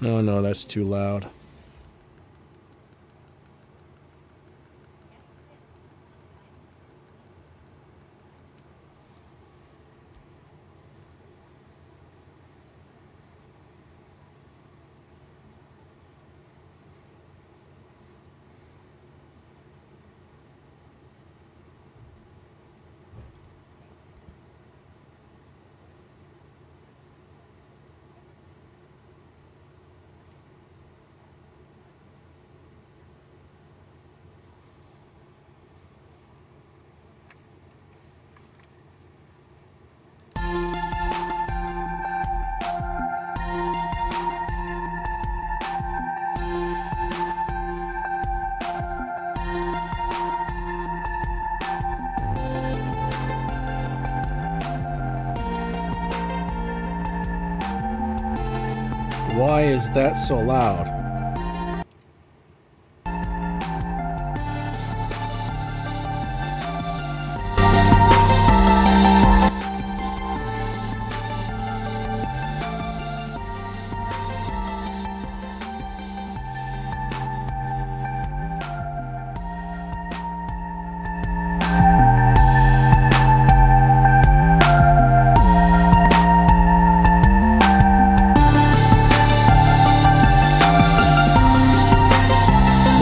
No, no, that's too loud. Why is that so loud?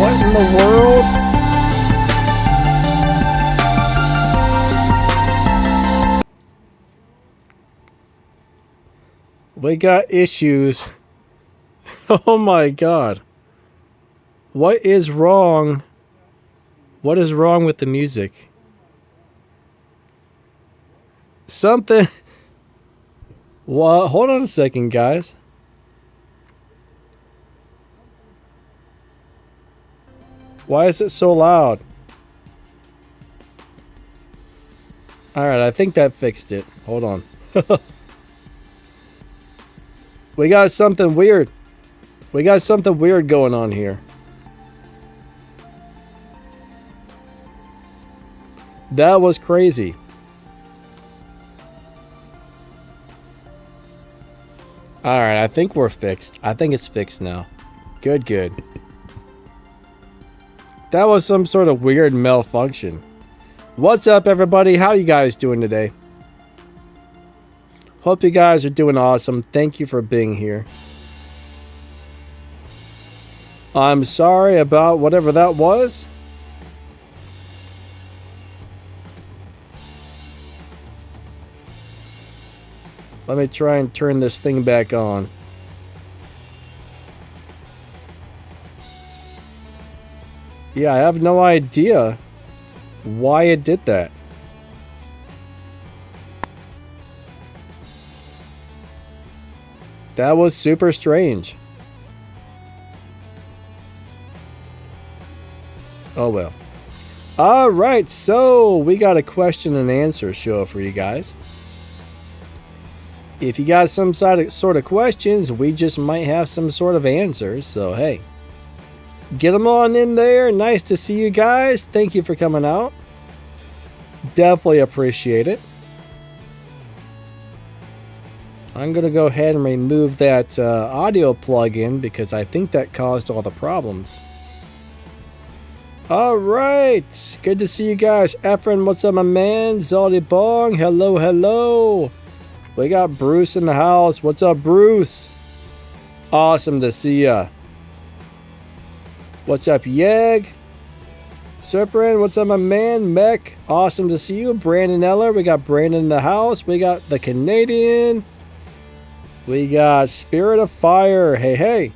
What in the world? We got issues. Oh my god. What is wrong? What is wrong with the music? Something. What? Hold on a second, guys. Why is it so loud? Alright, I think that fixed it. Hold on. We got something weird. We got something weird going on here. That was crazy. Alright, I think we're fixed. I think it's fixed now. Good, good. That was some sort of weird malfunction. What's up, everybody? How you guys doing today? Hope you guys are doing awesome. Thank you for being here. I'm sorry about whatever that was. Let me try and turn this thing back on. Yeah, I have no idea why it did that. That was super strange. Oh well. Alright, so we got a question and answer show for you guys. If you got some sort of questions, we just might have some sort of answers, so hey. Get them on in there. Nice to see you guys. Thank you for coming out. Definitely appreciate it. I'm going to go ahead and remove that audio plug-in because I think that caused all the problems. Alright. Good to see you guys. Efren, what's up, my man? Zaldi Bong. Hello, hello. We got Bruce in the house. What's up, Bruce? Awesome to see ya. What's up, Yeg? Serpent, what's up, my man? Mech, awesome to see you. Brandon Eller, we got Brandon in the house. We got the Canadian. We got Spirit of Fire. Hey, hey.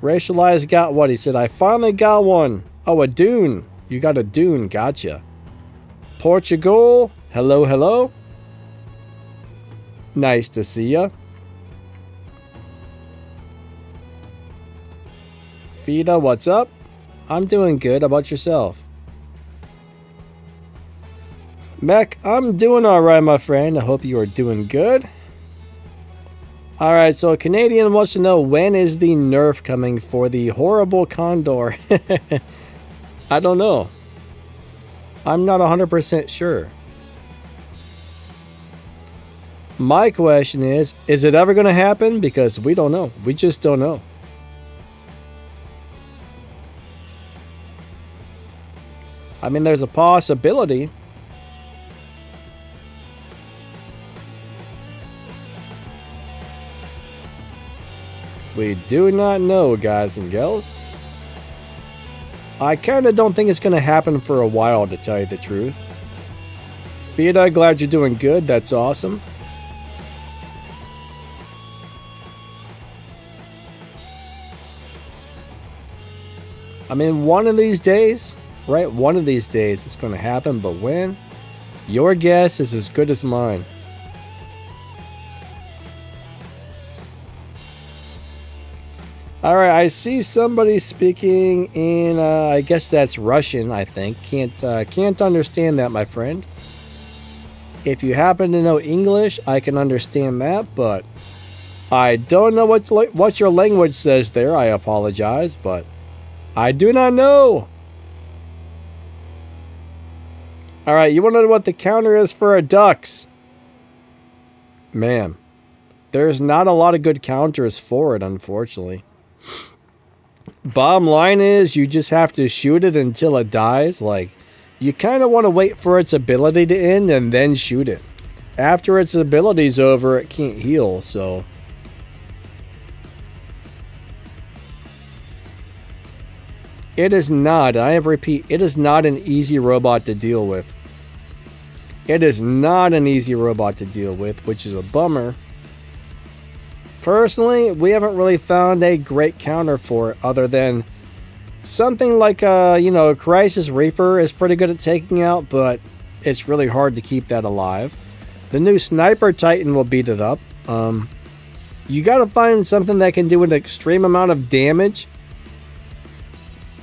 Racialized got what? He said, I finally got one. Oh, a Dune. You got a Dune. Gotcha. Portugal. Hello, hello. Nice to see ya. Fida, what's up? I'm doing good. How about yourself? Mech, I'm doing alright, my friend. I hope you are doing good. Alright, so a Canadian wants to know, when is the nerf coming for the horrible Condor? I don't know. I'm not 100% sure. My question is it ever going to happen? Because we don't know. We just don't know. I mean, there's a possibility. We do not know, guys and gals. I kind of don't think it's going to happen for a while, to tell you the truth. Fida, glad you're doing good. That's awesome. I mean, one of these days, right? One of these days it's going to happen, but when? Your guess is as good as mine. Alright, I see somebody speaking in, I guess that's Russian, I think. Can't understand that, my friend. If you happen to know English, I can understand that, but I don't know what your language says there. I apologize, but I do not know. Alright, you want to know what the counter is for a Ducks? Man, there's not a lot of good counters for it, unfortunately. Bottom line is, you just have to shoot it until it dies. Like, you kind of want to wait for its ability to end and then shoot it. After its ability's over, it can't heal, so... It is not, I repeat, it is not an easy robot to deal with. It is not an easy robot to deal with, which is a bummer. Personally, we haven't really found a great counter for it other than something like, Crisis Reaper is pretty good at taking out, but it's really hard to keep that alive. The new Sniper Titan will beat it up. You gotta find something that can do an extreme amount of damage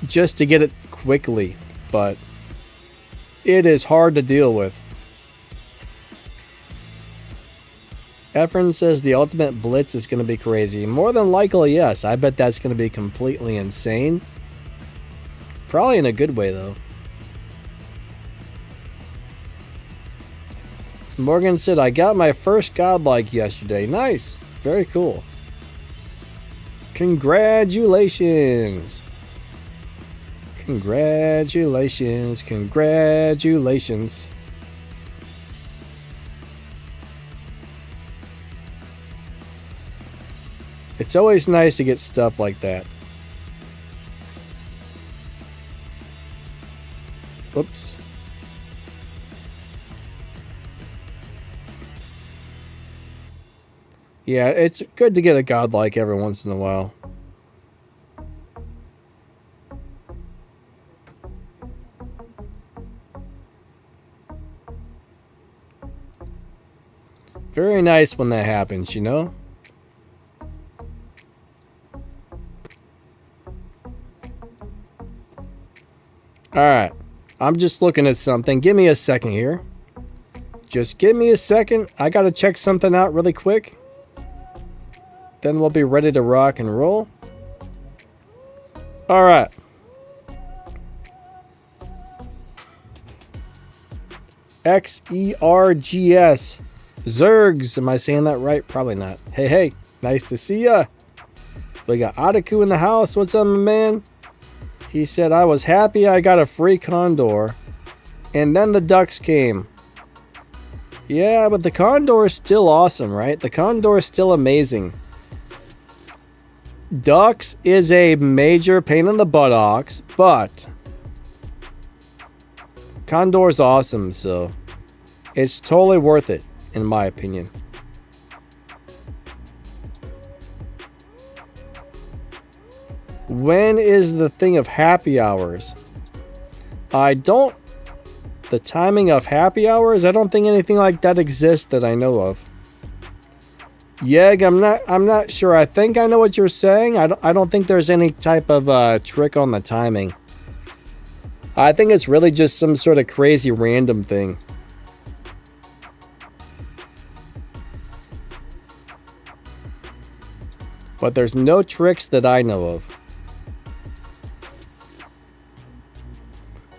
just to get it quickly, but it is hard to deal with. Efren says the ultimate blitz is going to be crazy. More than likely, yes. I bet that's going to be completely insane. Probably in a good way, though. Morgan said, I got my first godlike yesterday. Nice. Very cool. Congratulations. Congratulations. Congratulations. It's always nice to get stuff like that. Whoops. Yeah, it's good to get a godlike every once in a while. Very nice when that happens, you know? Alright, I'm just looking at something. Give me a second here. Just give me a second. I gotta check something out really quick. Then we'll be ready to rock and roll. Alright. XERGS. Zergs. Am I saying that right? Probably not. Hey, hey. Nice to see ya. We got Ataku in the house. What's up, my man? He said, I was happy I got a free Condor. And then the Ducks came. Yeah, but the Condor is still awesome, right? The Condor is still amazing. Ducks is a major pain in the buttocks, but Condor's awesome, so it's totally worth it, in my opinion. When is the thing of happy hours? The timing of happy hours? I don't think anything like that exists that I know of. Yeg, I'm not sure. I think I know what you're saying. I don't think there's any type of trick on the timing. I think it's really just some sort of crazy random thing. But there's no tricks that I know of.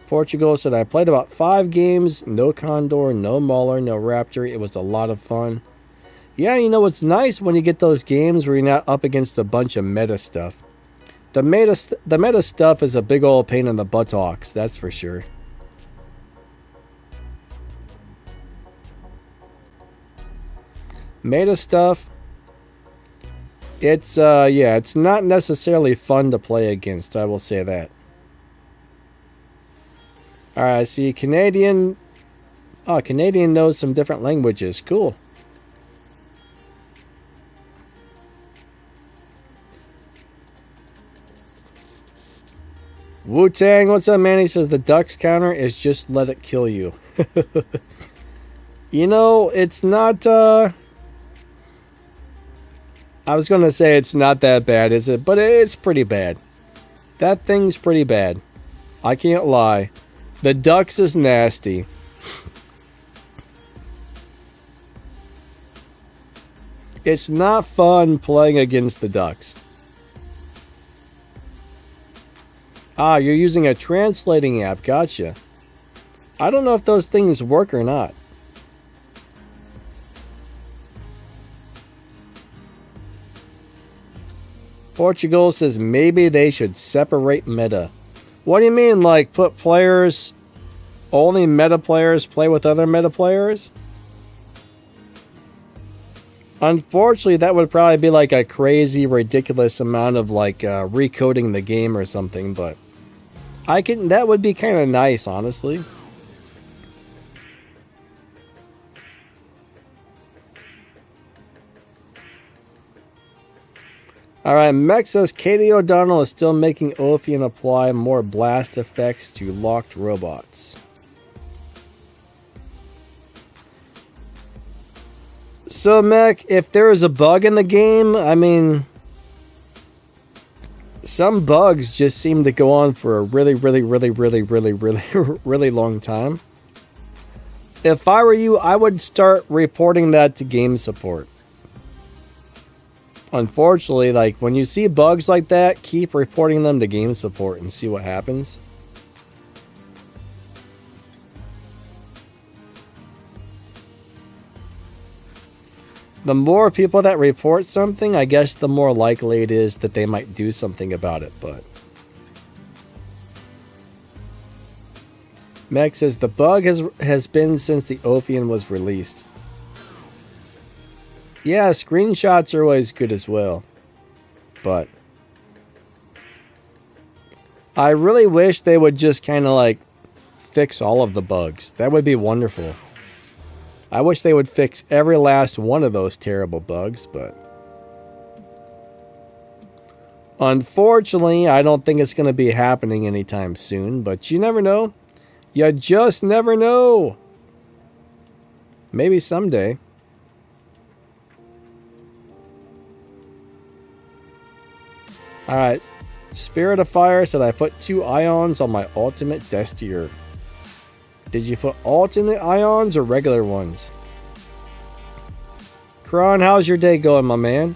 Portugal said, I played about 5 games. No Condor, no Mauler, no Raptor. It was a lot of fun. Yeah, you know, it's nice when you get those games where you're not up against a bunch of meta stuff. The meta stuff is a big old pain in the buttocks, that's for sure. Meta stuff, it's yeah, it's not necessarily fun to play against, I will say that. Alright, I see Canadian. Oh, Canadian knows some different languages. Cool. Wu-Tang, what's up, man? He says the ducks counter is just let it kill you. You know, it's not, I was gonna say it's not that bad, is it? But it's pretty bad. That thing's pretty bad. I can't lie. The ducks is nasty. It's not fun playing against the ducks. Ah, you're using a translating app. Gotcha. I don't know if those things work or not. Portugal says maybe they should separate meta. What do you mean, like put players, only meta players play with other meta players? Unfortunately, that would probably be like a crazy, ridiculous amount of like recoding the game or something, but that would be kind of nice, honestly. Alright, Mech says Katie O'Donnell is still making Ophion apply more blast effects to locked robots. So, Mech, if there is a bug in the game, I mean, some bugs just seem to go on for a really long time. If I were you, I would start reporting that to game support. Unfortunately, like when you see bugs like that, keep reporting them to game support and see what happens. The more people that report something, I guess the more likely it is that they might do something about it, but Meg says the bug has been since the Ophion was released. Yeah, screenshots are always good as well. But I really wish they would just kind of like fix all of the bugs. That would be wonderful. I wish they would fix every last one of those terrible bugs, but unfortunately, I don't think it's going to be happening anytime soon, but you never know. You just never know. Maybe someday. Alright, Spirit of Fire said I put 2 ions on my ultimate Destier. Did you put ultimate ions or regular ones? Kron, how's your day going, my man?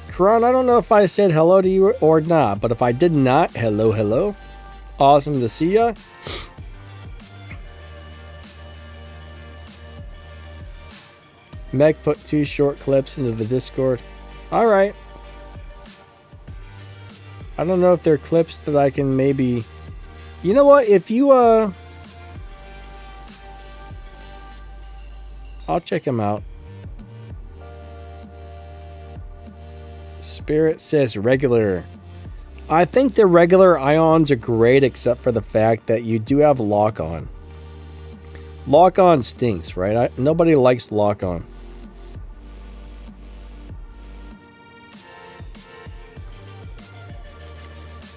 Kron, I don't know if I said hello to you or not, but if I did not, hello, hello. Awesome to see ya. Meg put 2 short clips into the Discord. Alright. I don't know if they're clips that I can maybe... You know what? If you, I'll check them out. Spirit says regular. I think the regular ions are great except for the fact that you do have lock-on. Lock-on stinks, right? Nobody likes lock-on.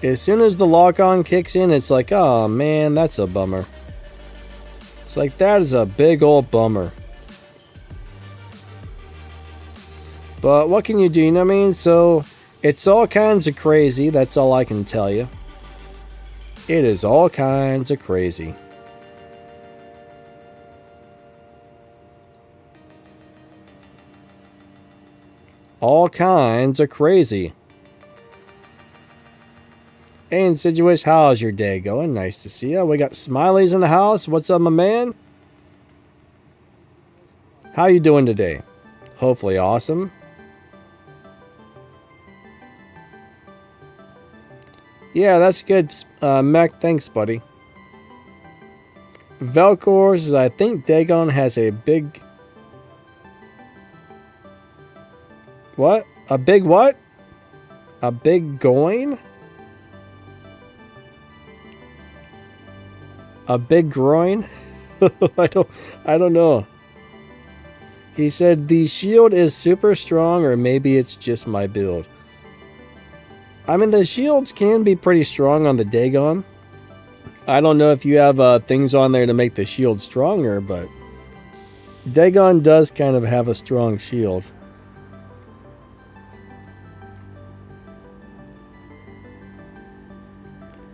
As soon as the lock-on kicks in, it's like, oh man, that's a bummer. It's like, that is a big old bummer. But what can you do, you know what I mean? So, it's all kinds of crazy, that's all I can tell you. It is all kinds of crazy. All kinds of crazy. Hey, Insidious, how's your day going? Nice to see you. We got Smiley's in the house. What's up, my man? How you doing today? Hopefully awesome. Yeah, that's good, Mech. Thanks, buddy. Velcor says, I think Dagon has a big... What? A big what? A big groin? A big groin? I don't know. He said the shield is super strong, or maybe it's just my build. I mean, the shields can be pretty strong on the Dagon. I don't know if you have things on there to make the shield stronger, but Dagon does kind of have a strong shield.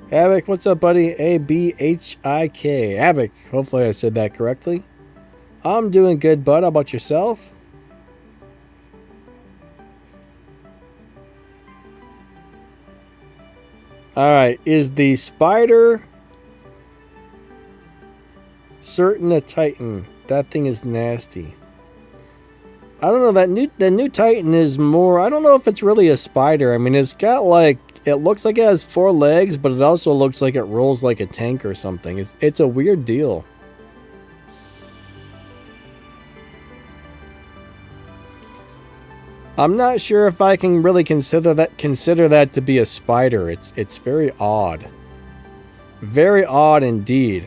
Havoc, what's up, buddy? A-B-H-I-K. Havoc, hopefully I said that correctly. I'm doing good, bud. How about yourself? Alright, is the spider certain a Titan? That thing is nasty. I don't know, the new Titan is more... I don't know if it's really a spider. I mean, it's got like... It looks like it has 4 legs, but it also looks like it rolls like a tank or something. It's a weird deal. I'm not sure if I can really consider that to be a spider. It's very odd. Very odd indeed.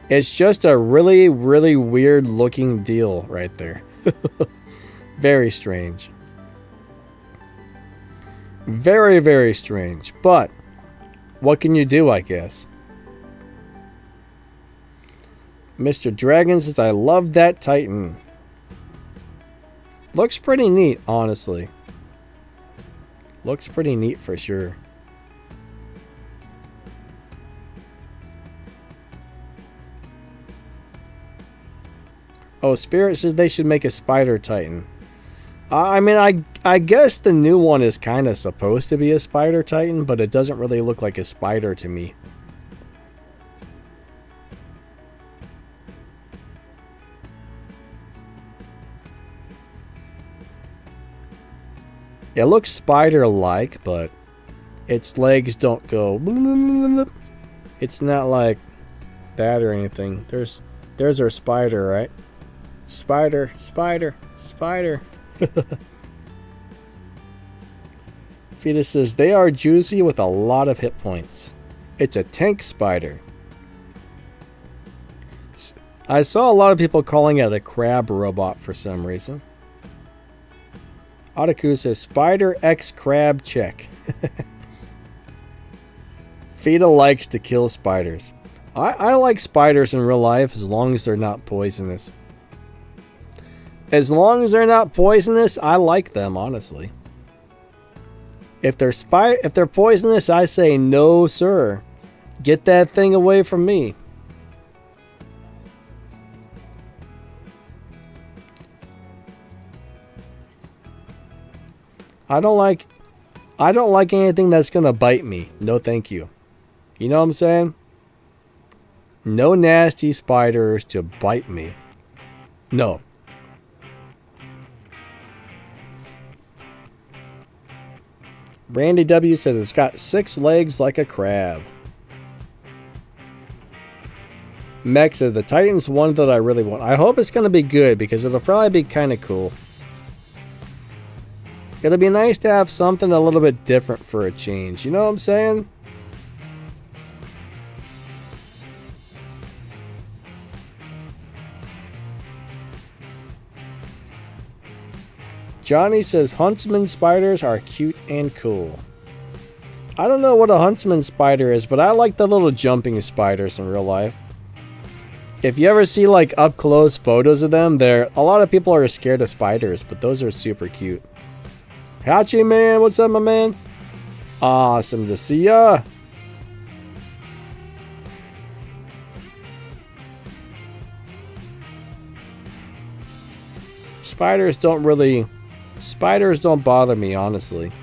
It's just a really, really weird looking deal right there. Very strange. Very, very strange. But what can you do, I guess? Mr. Dragon says, I love that Titan. Looks pretty neat, honestly. Looks pretty neat for sure. Oh, Spirit says they should make a Spider Titan. I mean, I guess the new one is kind of supposed to be a Spider Titan, but it doesn't really look like a spider to me. It looks spider-like, but its legs don't go... It's not like that or anything. There's our spider, right? Spider, spider, spider. Fetus says, they are juicy with a lot of hit points. It's a tank spider. I saw a lot of people calling it a crab robot for some reason. Otaku says, Spider X Crab check. Fida likes to kill spiders. I like spiders in real life as long as they're not poisonous. As long as they're not poisonous, I like them, honestly. If they're poisonous, I say no, sir. Get that thing away from me. I don't like anything that's gonna bite me. No, thank you. You know what I'm saying? No nasty spiders to bite me. No. Brandy W says it's got 6 legs like a crab. Mech says the Titan's one that I really want. I hope it's gonna be good because it'll probably be kind of cool. It'll be nice to have something a little bit different for a change. You know what I'm saying? Johnny says huntsman spiders are cute and cool. I don't know what a huntsman spider is, but I like the little jumping spiders in real life. If you ever see like up close photos of them, a lot of people are scared of spiders, but those are super cute. Hachi man, what's up, my man? Awesome to see ya. Spiders don't bother me, honestly.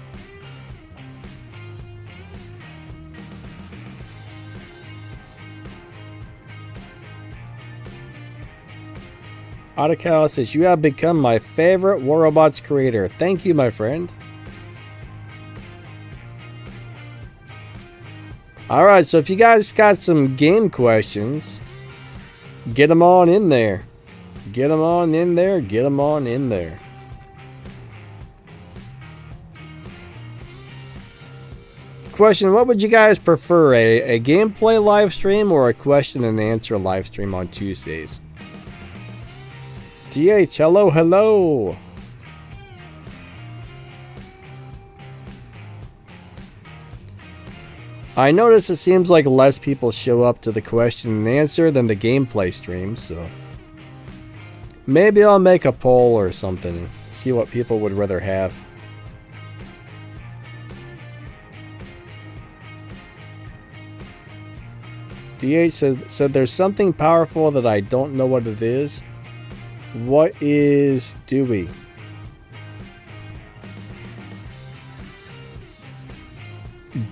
Otakawa says, you have become my favorite War Robots creator. Thank you, my friend. Alright, so if you guys got some game questions, get them on in there. Get them on in there. Get them on in there. Question, what would you guys prefer? A gameplay live stream or a question and answer live stream on Tuesdays? DH, hello, hello. I notice it seems like less people show up to the question and answer than the gameplay streams, so maybe I'll make a poll or something and see what people would rather have. DH said there's something powerful that I don't know what it is. What is Dewey?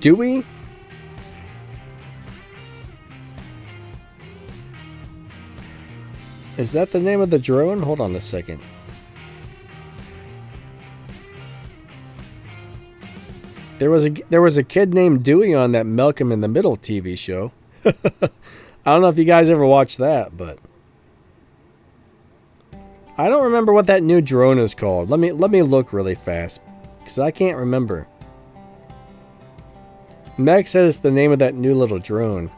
Dewey? Is that the name of the drone? Hold on a second. There was a kid named Dewey on that Malcolm in the Middle TV show. I don't know if you guys ever watched that, but I don't remember what that new drone is called. Let me look really fast, because I can't remember. Meg says the name of that new little drone.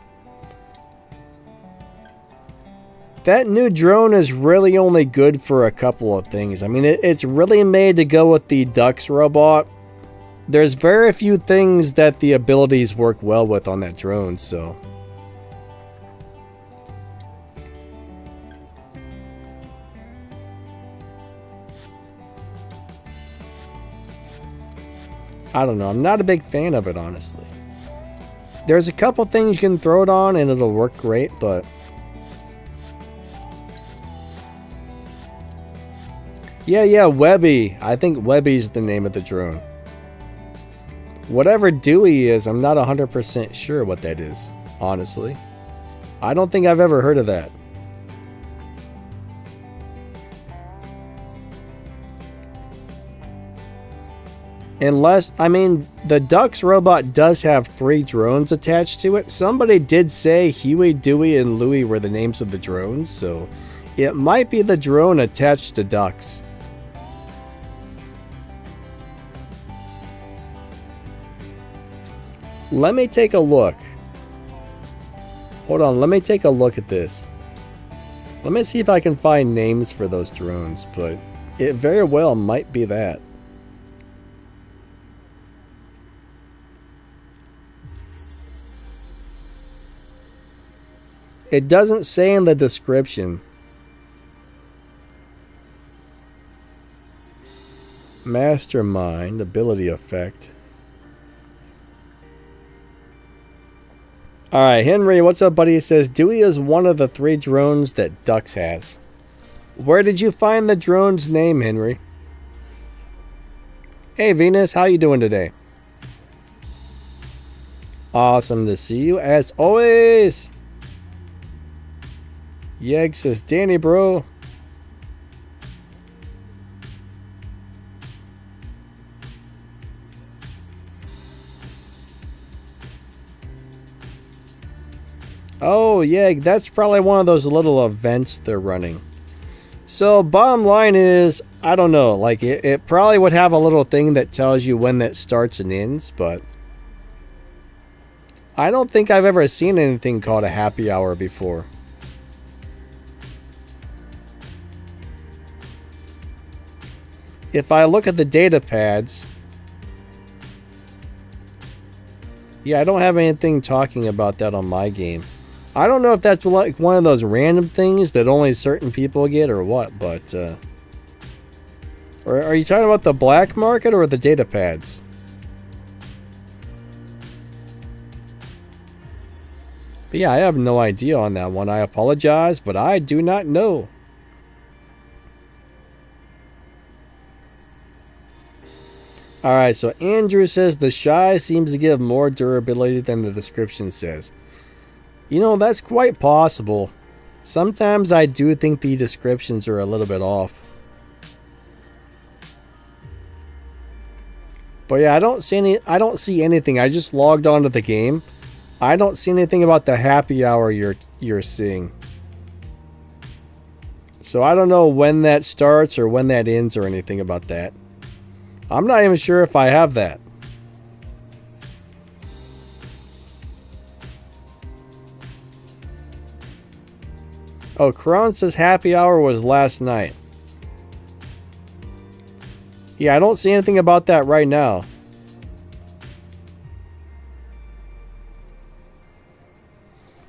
That new drone is really only good for a couple of things. I mean, it's really made to go with the Dux robot. There's very few things that the abilities work well with on that drone, so I don't know. I'm not a big fan of it, honestly. There's a couple things you can throw it on and it'll work great, but yeah, Webby. I think Webby's the name of the drone. Whatever Dewey is, I'm not 100% sure what that is, honestly. I don't think I've ever heard of that. Unless, I mean, the Dux robot does have 3 drones attached to it. Somebody did say Huey, Dewey, and Louie were the names of the drones, so it might be the drone attached to Dux. Let me take a look. Hold on, let me take a look at this. Let me see if I can find names for those drones, but it very well might be that. It doesn't say in the description. Mastermind, ability effect. Alright, Henry, what's up, buddy? He says, Dewey is one of the 3 drones that Dux has. Where did you find the drone's name, Henry? Hey, Venus, how you doing today? Awesome to see you, as always. Yeg says, Danny, bro. Oh, yeah, that's probably one of those little events they're running. So, bottom line is, I don't know, like, it probably would have a little thing that tells you when that starts and ends, but I don't think I've ever seen anything called a happy hour before. If I look at the data pads, yeah, I don't have anything talking about that on my game. I don't know if that's like one of those random things that only certain people get or what, but or are you talking about the black market or the data pads? But yeah, I have no idea on that one. I apologize, but I do not know. Alright, so Andrew says the Shy seems to give more durability than the description says. You know, that's quite possible. Sometimes I do think the descriptions are a little bit off. But yeah, I don't see anything. I just logged onto the game. I don't see anything about the happy hour you're seeing. So I don't know when that starts or when that ends or anything about that. I'm not even sure if I have that. Oh, Kron says happy hour was last night. Yeah, I don't see anything about that right now.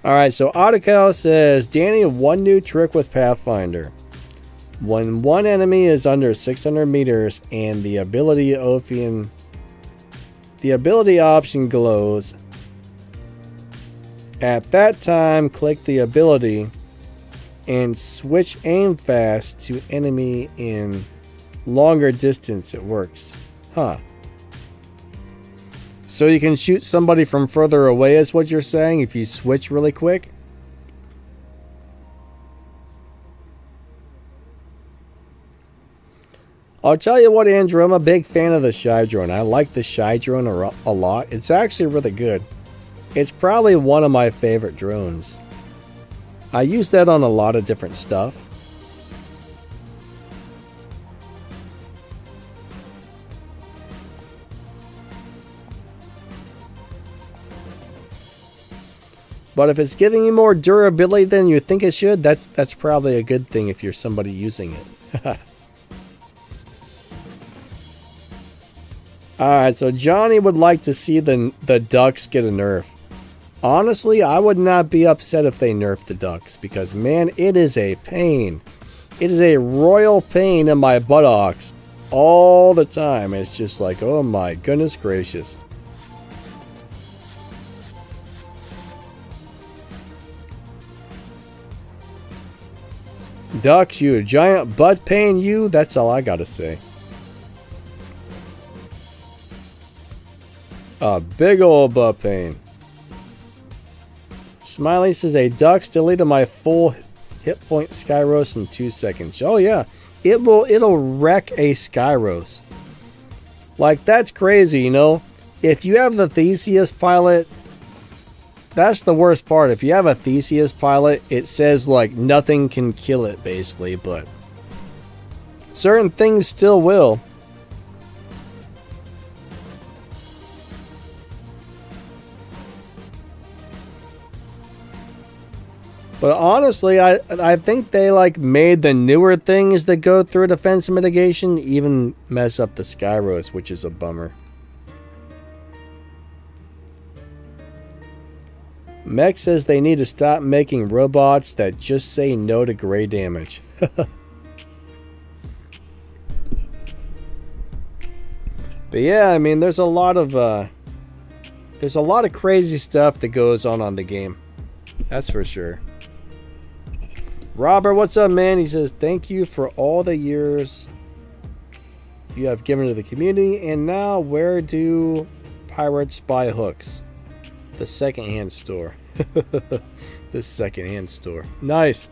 Alright, so Autocal says, Danny, one new trick with Pathfinder. When one enemy is under 600 meters and the ability option glows, at that time click the ability and switch aim fast to enemy in longer distance. It works. Huh. So you can shoot somebody from further away is what you're saying if you switch really quick? I'll tell you what, Andrew, I'm a big fan of the Shy Drone. I like the Shy Drone a lot. It's actually really good. It's probably one of my favorite drones. I use that on a lot of different stuff. But if it's giving you more durability than you think it should, that's probably a good thing if you're somebody using it. Alright, so Johnny would like to see the ducks get a nerf. Honestly, I would not be upset if they nerfed the ducks, because man, it is a pain. It is a royal pain in my buttocks all the time. It's just like, oh my goodness gracious. Ducks, you giant butt pain, you. That's all I gotta say. A big old butt pain. Smiley says a ducks deleted my full hit point Skyros in 2 seconds. Oh yeah, it'll wreck a Skyros. Like, that's crazy, you know. If you have the Theseus pilot, that's the worst part. If you have a Theseus pilot, it says like nothing can kill it basically, but certain things still will. But honestly, I think they like made the newer things that go through defense mitigation even mess up the Skyros, which is a bummer. Mech says they need to stop making robots that just say no to gray damage. But yeah, I mean, there's a lot of crazy stuff that goes on the game. That's for sure. Robert, what's up, man? He says, thank you for all the years you have given to the community. And now, where do pirates buy hooks? The secondhand store. The secondhand store. Nice.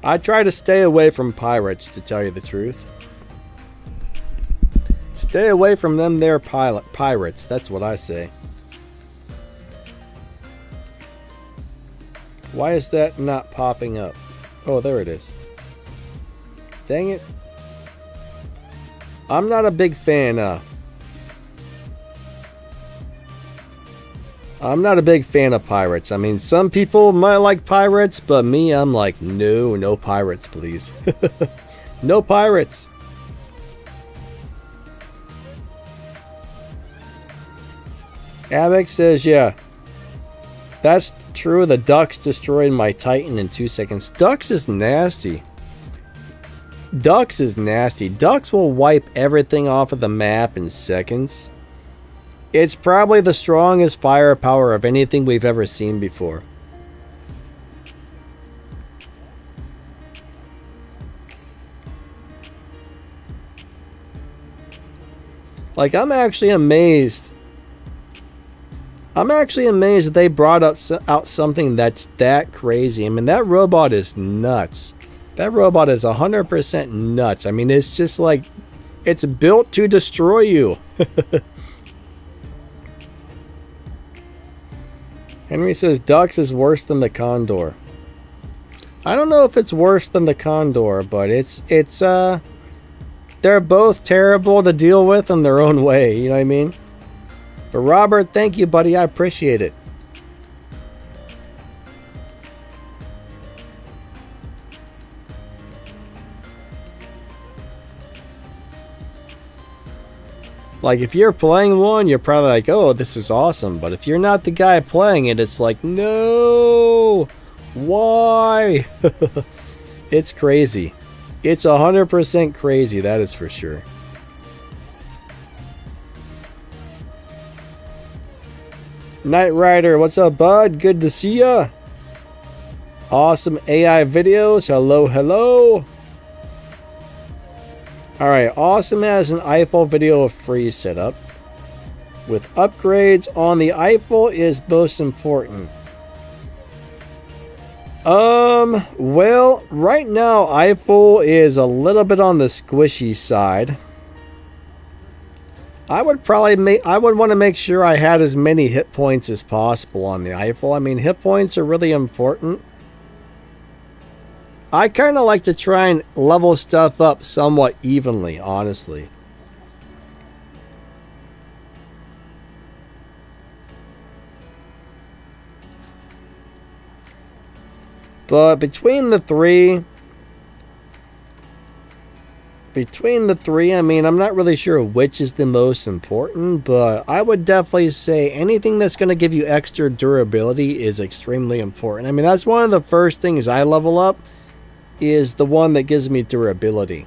I try to stay away from pirates, to tell you the truth. Stay away from them, they're pirates. That's what I say. Why is that not popping up? Oh, there it is. Dang it. I'm not a big fan of pirates. I mean, some people might like pirates, but me, I'm like, no pirates, please. No pirates. Avex says, yeah, that's true. The ducks destroyed my Titan in 2 seconds. Ducks is nasty. Ducks is nasty. Ducks will wipe everything off of the map in seconds. It's probably the strongest firepower of anything we've ever seen before. Like, I'm actually amazed. I'm actually amazed that they brought out something that's that crazy. I mean, that robot is nuts. That robot is 100% nuts. I mean, it's just like, it's built to destroy you. Henry says Dux is worse than the Condor. I don't know if it's worse than the Condor, but they're both terrible to deal with in their own way, you know what I mean? But Robert, thank you, buddy. I appreciate it. Like, if you're playing one, you're probably like, oh, this is awesome. But if you're not the guy playing it, it's like, no, why? It's crazy. It's 100% crazy, that is for sure. Knight Rider, what's up, bud? Good to see ya. Awesome AI videos. Hello, hello. Alright, Awesome has an Eiffel video freeze setup. With upgrades on the Eiffel is most important. Well, right now Eiffel is a little bit on the squishy side. I would want to make sure I had as many hit points as possible on the Eiffel. I mean, hit points are really important. I kind of like to try and level stuff up somewhat evenly, honestly. But between the three, I mean, I'm not really sure which is the most important, but I would definitely say anything that's going to give you extra durability is extremely important. I mean, that's one of the first things I level up, is the one that gives me durability.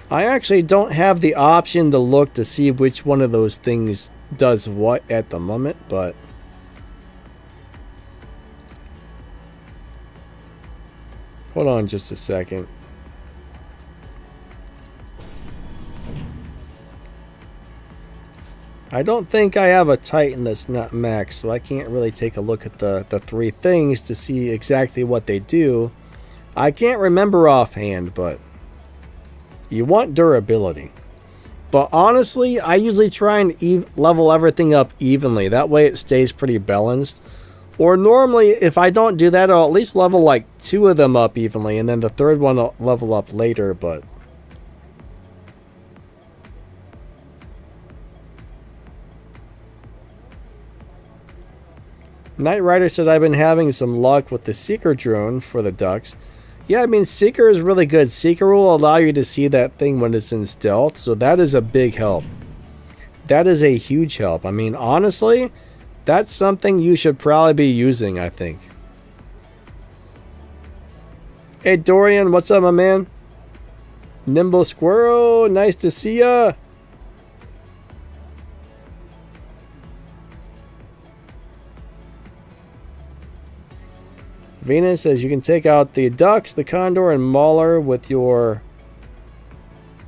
I actually don't have the option to look to see which one of those things does what at the moment, but hold on just a second. I don't think I have a Titan that's not max, so I can't really take a look at the three things to see exactly what they do. I can't remember offhand, but you want durability. But honestly, I usually try and level everything up evenly. That way it stays pretty balanced. Or normally, if I don't do that, I'll at least level like 2 of them up evenly, and then the third one I'll level up later, but Knight Rider says, I've been having some luck with the Seeker drone for the Dux. Yeah, I mean, Seeker is really good. Seeker will allow you to see that thing when it's in stealth, so that is a big help. That is a huge help. I mean, honestly, that's something you should probably be using, I think. Hey, Dorian, what's up, my man? Nimble Squirrel, nice to see ya. Venus says you can take out the Dux, the Condor, and Mauler with your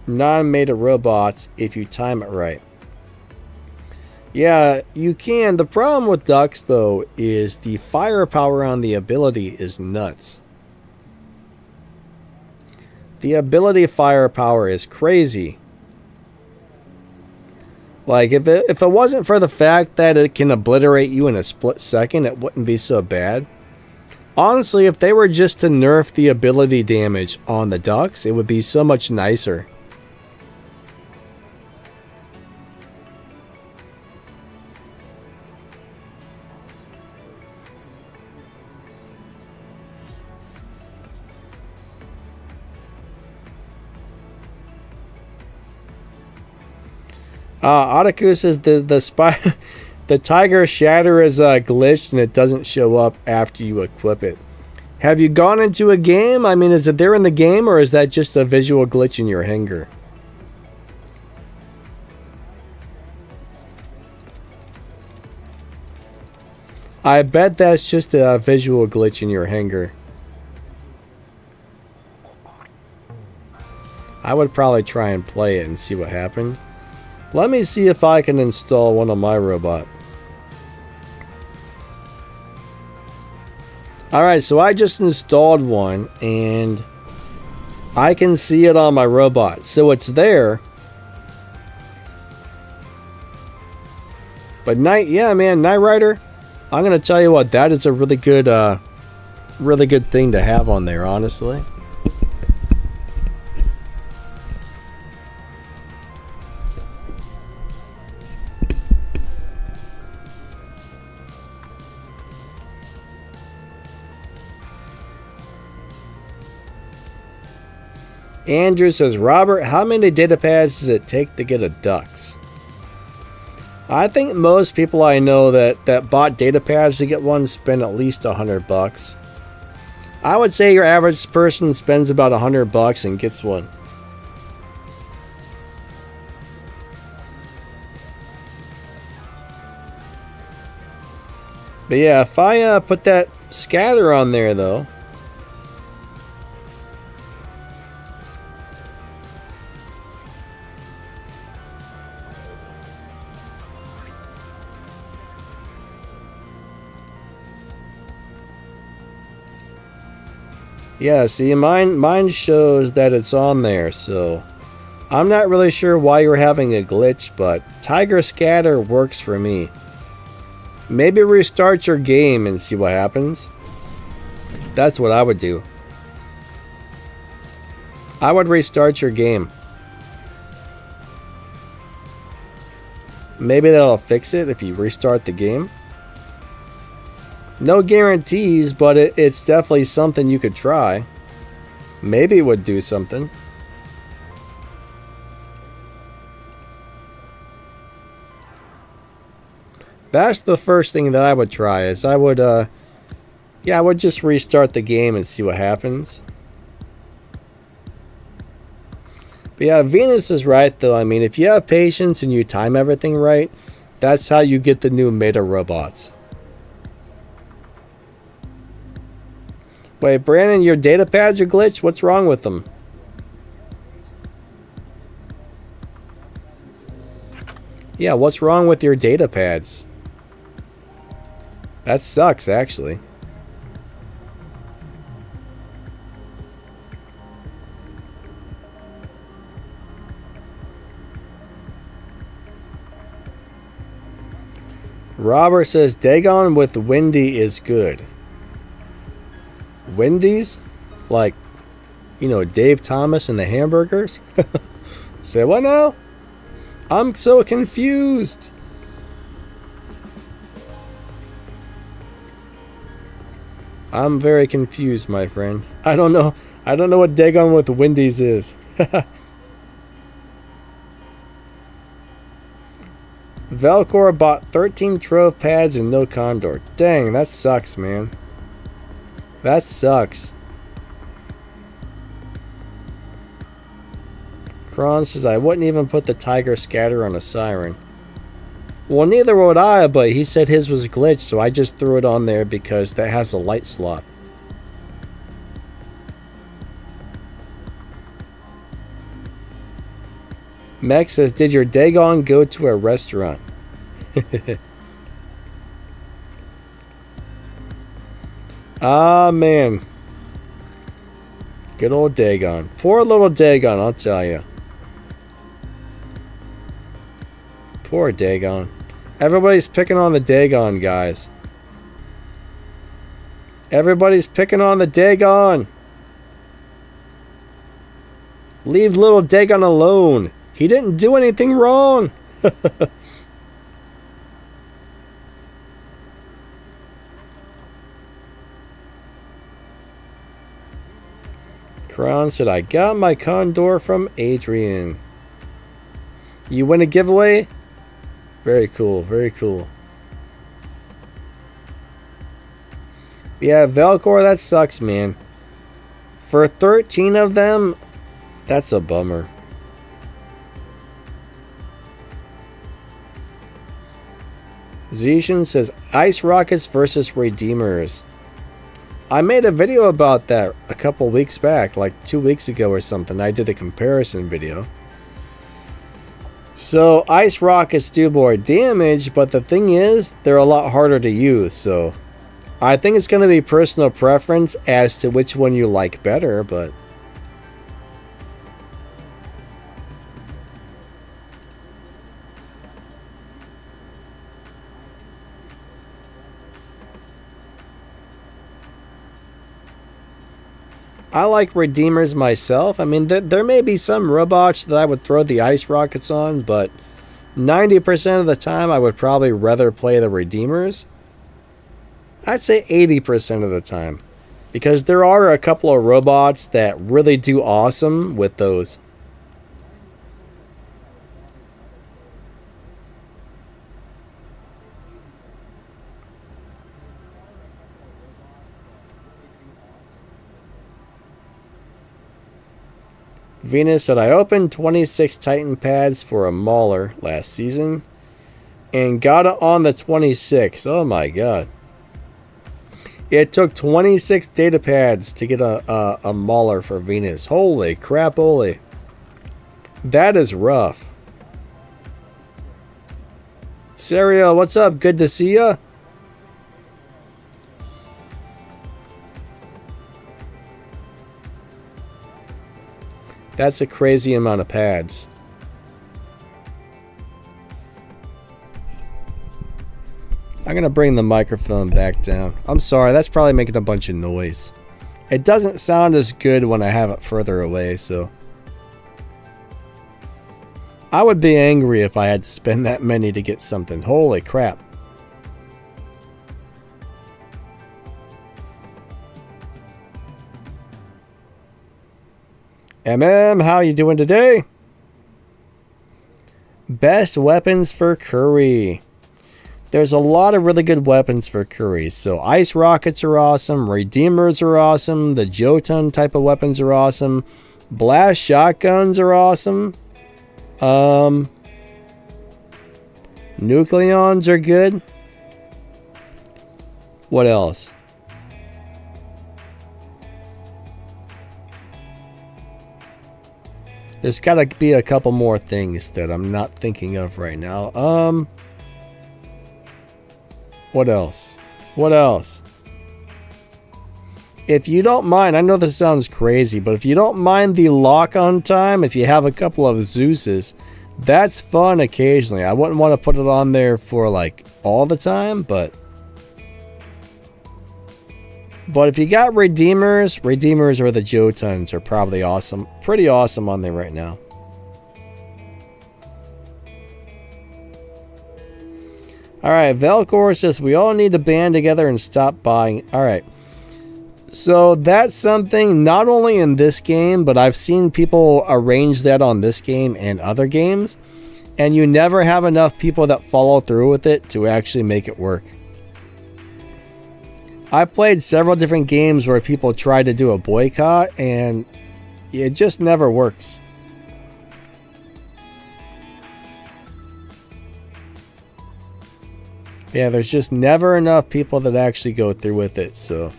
non-meta robots if you time it right. Yeah, you can. The problem with Dux, though, is the firepower on the ability is nuts. The ability firepower is crazy. Like, if it wasn't for the fact that it can obliterate you in a split second, it wouldn't be so bad. Honestly, if they were just to nerf the ability damage on the Dux, it would be so much nicer. Otaku says the Tiger Shatter is glitched and it doesn't show up after you equip it. Have you gone into a game? I mean, is it there in the game, or is that just a visual glitch in your hanger? I bet that's just a visual glitch in your hanger. I would probably try and play it and see what happened. Let me see if I can install one on my robot. Alright, so I just installed one and I can see it on my robot. So it's there. But Knight Rider, I'm going to tell you what, that is a really good thing to have on there, honestly. Andrew says, Robert, how many data pads does it take to get a Dux? I think most people I know that bought data pads to get one spend at least $100. I would say your average person spends about $100 and gets one. But yeah, if I put that scatter on there though, yeah, see, mine shows that it's on there, so I'm not really sure why you're having a glitch, but Tiger Scatter works for me. Maybe restart your game and see what happens. That's what I would do. I would restart your game. Maybe that'll fix it if you restart the game. No guarantees, but it's definitely something you could try. Maybe it would do something. That's the first thing that I would try, is I would just restart the game and see what happens. But yeah, Venus is right though. I mean, if you have patience and you time everything right, that's how you get the new meta robots. Wait, Brandon, your data pads are glitched? What's wrong with them? Yeah, what's wrong with your data pads? That sucks, actually. Robert says, Dagon with Wendy is good. Wendy's? Like, you know, Dave Thomas and the hamburgers? Say what now? I'm so confused. I'm very confused, my friend. I don't know what Dagon with Wendy's is. Velcor bought 13 Trove pads and no Condor. Dang, that sucks, man. That sucks. Kron says, I wouldn't even put the Tiger Scatter on a Siren. Well, neither would I, but he said his was glitched, so I just threw it on there because that has a light slot. Meg says, did your Dagon go to a restaurant? Ah, man. Good old Dagon. Poor little Dagon, I'll tell you. Poor Dagon. Everybody's picking on the Dagon, guys. Everybody's picking on the Dagon. Leave little Dagon alone. He didn't do anything wrong. Crown said, I got my Condor from Adrian. You win a giveaway? Very cool, very cool. Yeah, Velcor, that sucks, man. For 13 of them, that's a bummer. Zishan says, Ice Rockets versus Redeemers. I made a video about that a couple weeks back, like 2 weeks ago or something. I did a comparison video. So, ice rockets do more damage, but the thing is, they're a lot harder to use, so I think it's going to be personal preference as to which one you like better, but I like Redeemers myself. I mean, there may be some robots that I would throw the ice rockets on, but 90% of the time I would probably rather play the Redeemers. I'd say 80% of the time. Because there are a couple of robots that really do awesome with those. Venus said, I opened 26 Titan pads for a Mauler last season and got it on the 26. Oh my god. It took 26 data pads to get a Mauler for Venus. Holy crap, holy. That is rough. Serial, what's up? Good to see ya. That's a crazy amount of pads. I'm going to bring the microphone back down. I'm sorry, that's probably making a bunch of noise. It doesn't sound as good when I have it further away, so I would be angry if I had to spend that many to get something. Holy crap. How you doing today? Best weapons for Curry. There's a lot of really good weapons for Curry. So ice rockets are awesome. Redeemers are awesome. The Jotun type of weapons are awesome. Blast shotguns are awesome. Nucleons are good. What else? There's got to be a couple more things that I'm not thinking of right now. What else? What else? If you don't mind, I know this sounds crazy, but if you don't mind the lock-on time, if you have a couple of Zeuses, that's fun occasionally. I wouldn't want to put it on there for like all the time, but if you got Redeemers or the Jotuns are probably awesome. Pretty awesome on there right now. Alright, Velcor says we all need to band together and stop buying. Alright. So that's something not only in this game, but I've seen people arrange that on this game and other games. And you never have enough people that follow through with it to actually make it work. I played several different games where people tried to do a boycott and it just never works. Yeah, there's just never enough people that actually go through with it, so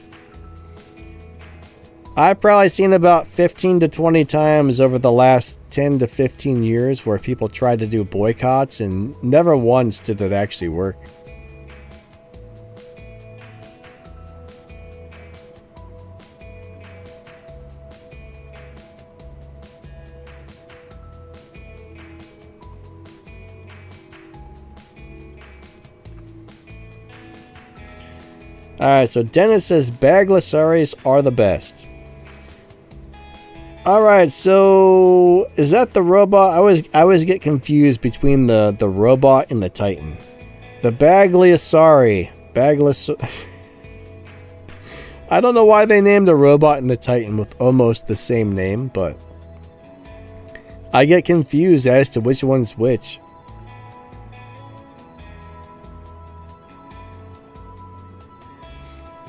I've probably seen about 15 to 20 times over the last 10 to 15 years where people tried to do boycotts and never once did it actually work. Alright, so Dennis says Baglasaris are the best. Alright, so is that the robot? I always get confused between the robot and the Titan. The Baglasari. I don't know why they named a robot and the Titan with almost the same name, but I get confused as to which one's which.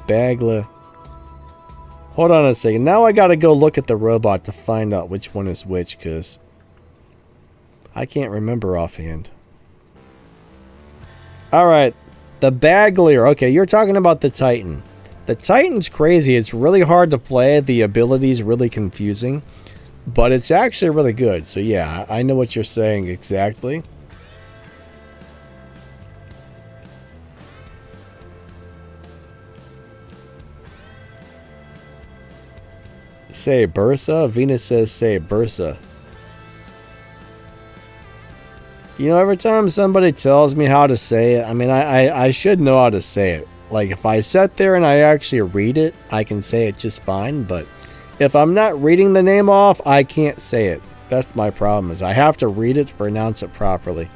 Bagla. Hold on a second. Now I gotta go look at the robot to find out which one is which, because I can't remember offhand. Alright. The Baglier. Okay, you're talking about the Titan. The Titan's crazy. It's really hard to play. The ability's really confusing. But it's actually really good. So yeah, I know what you're saying exactly. Say Bursa? Venus says say Bursa. You know, every time somebody tells me how to say it, I mean, I should know how to say it. Like, if I sit there and I actually read it, I can say it just fine. But if I'm not reading the name off, I can't say it. That's my problem, is I have to read it to pronounce it properly.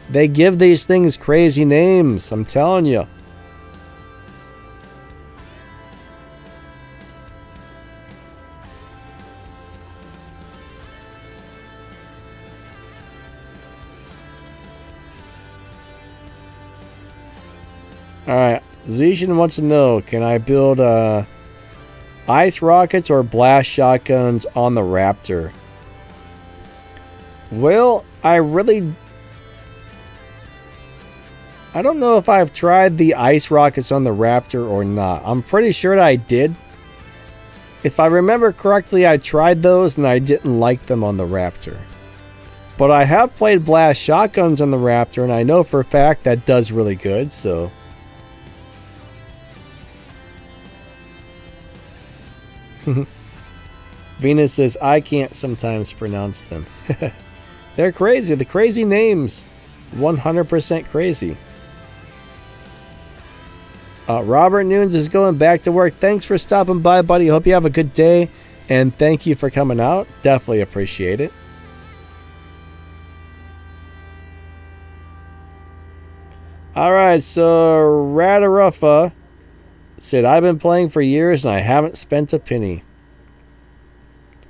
They give these things crazy names, I'm telling you. Alright, Zishan wants to know, can I build ice rockets or blast shotguns on the Raptor? Well, I don't know if I've tried the ice rockets on the Raptor or not. I'm pretty sure that I did. If I remember correctly, I tried those and I didn't like them on the Raptor. But I have played blast shotguns on the Raptor, and I know for a fact that does really good, so... Venus says, I can't sometimes pronounce them. They're crazy. The crazy names. 100% crazy. Robert Nunes is going back to work. Thanks for stopping by, buddy. Hope you have a good day. And thank you for coming out. Definitely appreciate it. Alright, so Radaruffa said, I've been playing for years and I haven't spent a penny.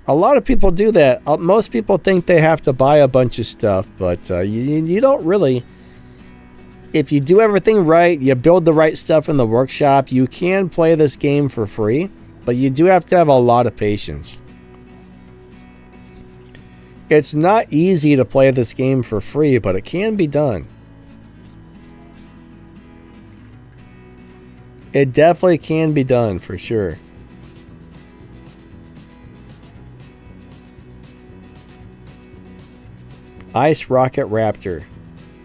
A lot of people do that. Most people think they have to buy a bunch of stuff, but you don't really. If you do everything right, you build the right stuff in the workshop, you can play this game for free, but you do have to have a lot of patience. It's not easy to play this game for free, but it can be done. It definitely can be done, for sure. Ice Rocket Raptor.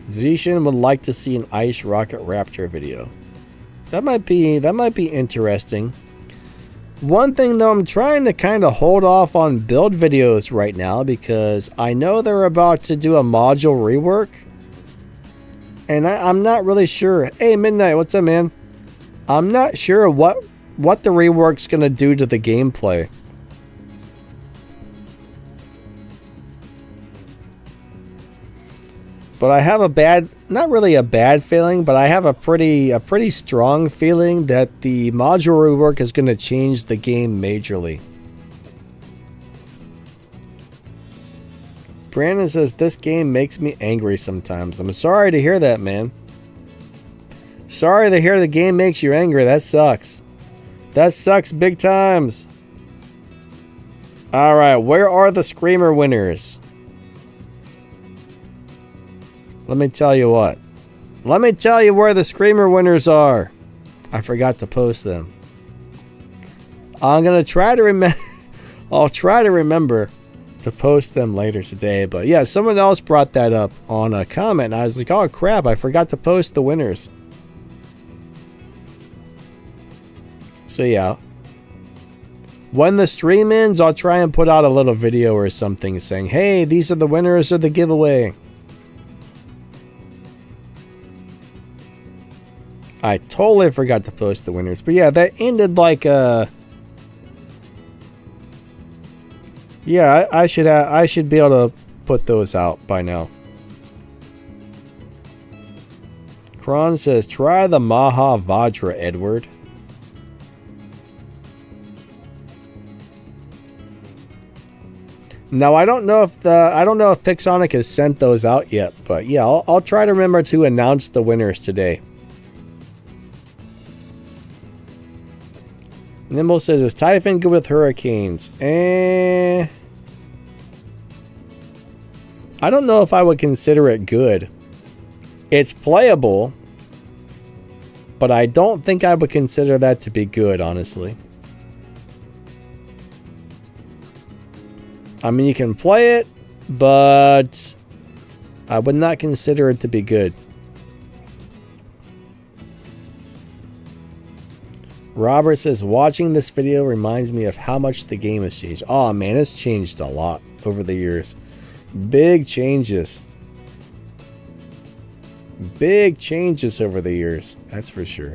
Zishan would like to see an Ice Rocket Raptor video. That might be interesting. One thing though, I'm trying to kind of hold off on build videos right now because I know they're about to do a module rework. And I'm not really sure. Hey, Midnight, what's up, man? I'm not sure what the rework's going to do to the gameplay. But I have not really a bad feeling, but I have a pretty strong feeling that the module rework is going to change the game majorly. Brandon says, this game makes me angry sometimes. I'm sorry to hear that, man. Sorry to hear the game makes you angry. That sucks. That sucks big times. Alright, where are the Screamer winners? Let me tell you what. Let me tell you where the Screamer winners are. I forgot to post them. I'm going to try to remember. I'll try to remember to post them later today. But yeah, someone else brought that up on a comment. And I was like, oh crap, I forgot to post the winners. So yeah, when the stream ends, I'll try and put out a little video or something saying, hey, these are the winners of the giveaway. I totally forgot to post the winners. But yeah, that ended like yeah, I should be able to put those out by now. Kron says, try the Maha Vajra, Edward. Now I don't know if Pixonic has sent those out yet, but yeah, I'll try to remember to announce the winners today. Nimble says, is Typhon good with hurricanes? I don't know if I would consider it good. It's playable. But I don't think I would consider that to be good, honestly. I mean, you can play it, but I would not consider it to be good. Robert says, watching this video reminds me of how much the game has changed. Oh man, it's changed a lot over the years. Big changes. Big changes over the years. That's for sure.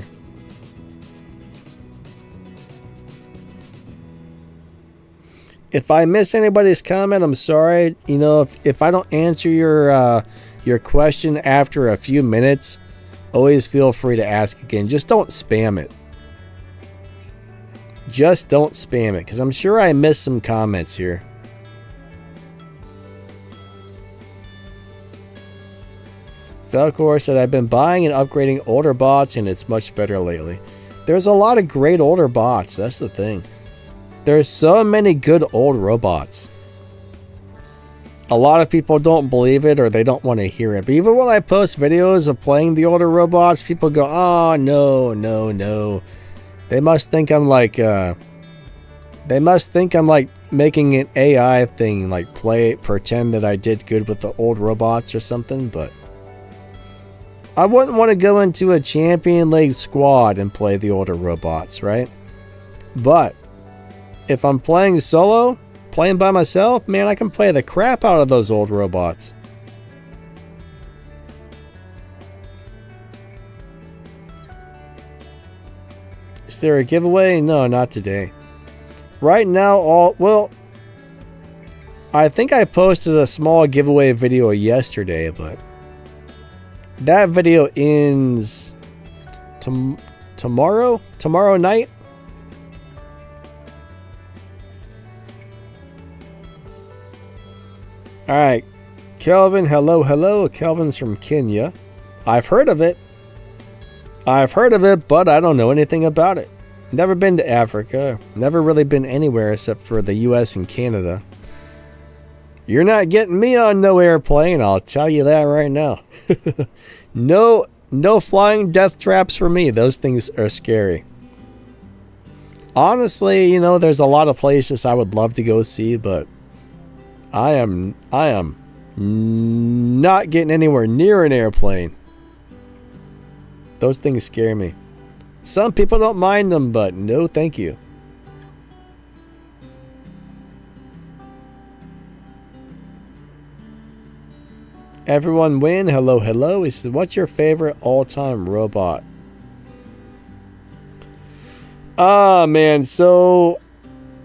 If I miss anybody's comment, I'm sorry. You know, if I don't answer your question after a few minutes, always feel free to ask again. Just don't spam it. Just don't spam it, because I'm sure I missed some comments here. Falcor said, I've been buying and upgrading older bots, and it's much better lately. There's a lot of great older bots. That's the thing. There's so many good old robots. A lot of people don't believe it, or they don't want to hear it. But even when I post videos of playing the older robots, people go, oh, no, no, no. They must think I'm like, making an AI thing, like pretend that I did good with the old robots or something, but I wouldn't want to go into a Champion League squad and play the older robots, right? But if I'm playing solo, playing by myself, man, I can play the crap out of those old robots. Is there a giveaway? No, not today. Right now, I think I posted a small giveaway video yesterday, but that video ends tomorrow night. All right, Kelvin, hello. Kelvin's from Kenya. I've heard of it, but I don't know anything about it. Never been to Africa. Never really been anywhere except for the US and Canada. You're not getting me on no airplane, I'll tell you that right now. No flying death traps for me. Those things are scary. Honestly, you know, there's a lot of places I would love to go see, but I am not getting anywhere near an airplane. Those things scare me. Some people don't mind them, but no thank you. Everyone win. Hello. He said, what's your favorite all-time robot? Ah, man. So,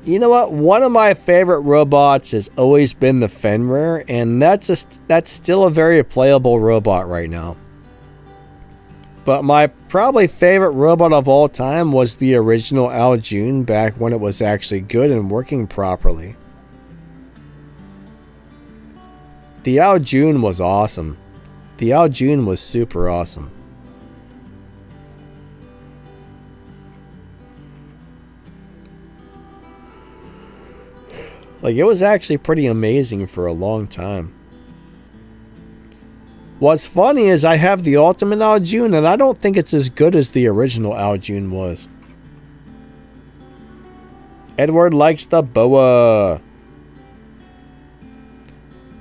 you know what? One of my favorite robots has always been the Fenrir, and that's still a very playable robot right now. But my probably favorite robot of all time was the original Al June back when it was actually good and working properly. The Al June was awesome. The Al June was super awesome. Like, it was actually pretty amazing for a long time. What's funny is I have the Ultimate Al June, and I don't think it's as good as the original Al June was. Edward likes the boa.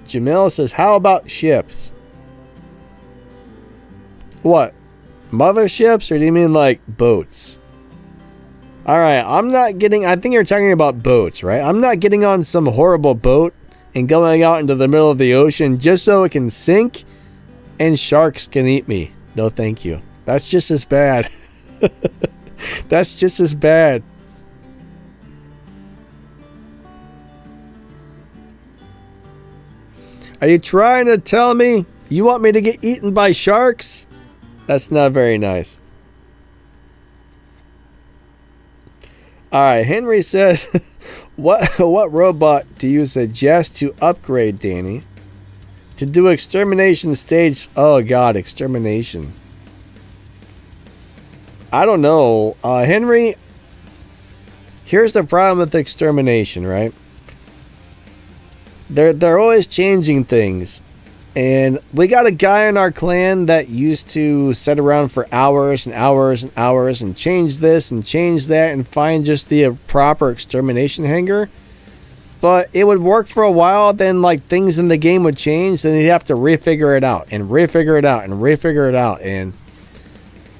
Jamil says, how about ships? What? Motherships, or do you mean like boats? Alright, I think you're talking about boats, right? I'm not getting on some horrible boat and going out into the middle of the ocean just so it can sink and sharks can eat me. No thank you. That's just as bad. That's just as bad. Are you trying to tell me you want me to get eaten by sharks? That's not very nice. Alright, Henry says, what robot do you suggest to upgrade, Danny? To do extermination stage... Oh god, extermination. I don't know. Henry, here's the problem with extermination, right? They're always changing things. And we got a guy in our clan that used to sit around for hours and hours and hours and change this and change that and find just the proper extermination hanger. But it would work for a while, then like things in the game would change, then you'd have to refigure it out and refigure it out and refigure it out. And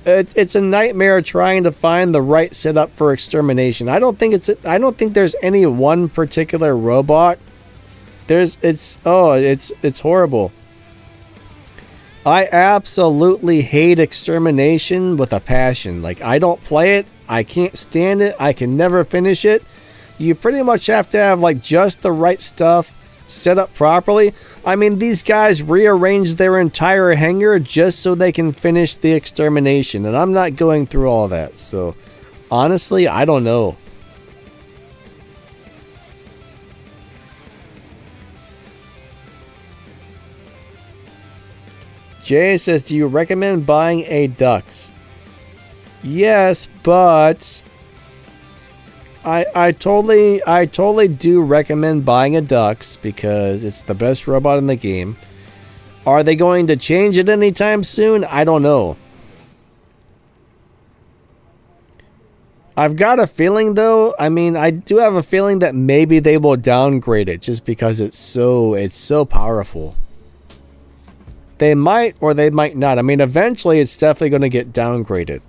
it's a nightmare trying to find the right setup for extermination. I don't think there's any one particular robot. It's horrible. I absolutely hate extermination with a passion. Like, I don't play it. I can't stand it. I can never finish it. You pretty much have to have like just the right stuff set up properly. I mean, these guys rearrange their entire hangar just so they can finish the extermination, and I'm not going through all that. So honestly, I don't know. Jay says, do you recommend buying a Dux? Yes, but I totally do recommend buying a Dux because it's the best robot in the game. Are they going to change it anytime soon? I don't know. I've got a feeling though, I mean, I do have a feeling that maybe they will downgrade it just because it's so powerful. They might or they might not. I mean, eventually it's definitely going to get downgraded.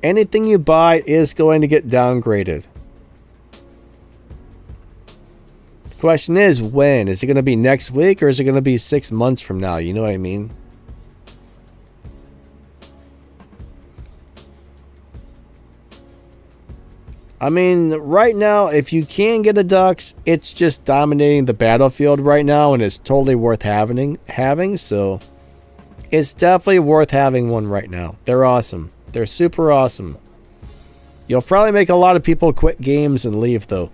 Anything you buy is going to get downgraded. The question is when? Is it going to be next week or is it going to be 6 months from now? You know what I mean? I mean, right now, if you can get a Dux, it's just dominating the battlefield right now, and it's totally worth having. So, it's definitely worth having one right now. They're awesome. They're super awesome. You'll probably make a lot of people quit games and leave, though.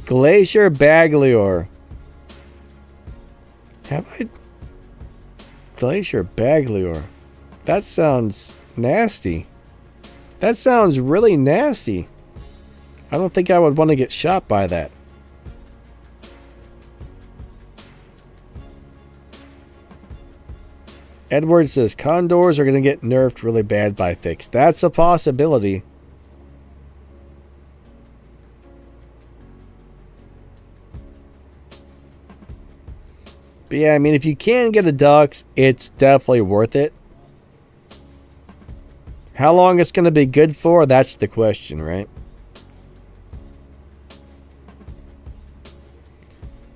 Glacier Baglior. Have I? Glacier Baglior. That sounds nasty. That sounds really nasty. I don't think I would want to get shot by that. Edward says Condors are going to get nerfed really bad by fix. That's a possibility. But yeah, I mean, if you can get a Dux, it's definitely worth it. How long it's going to be good for, that's the question, right?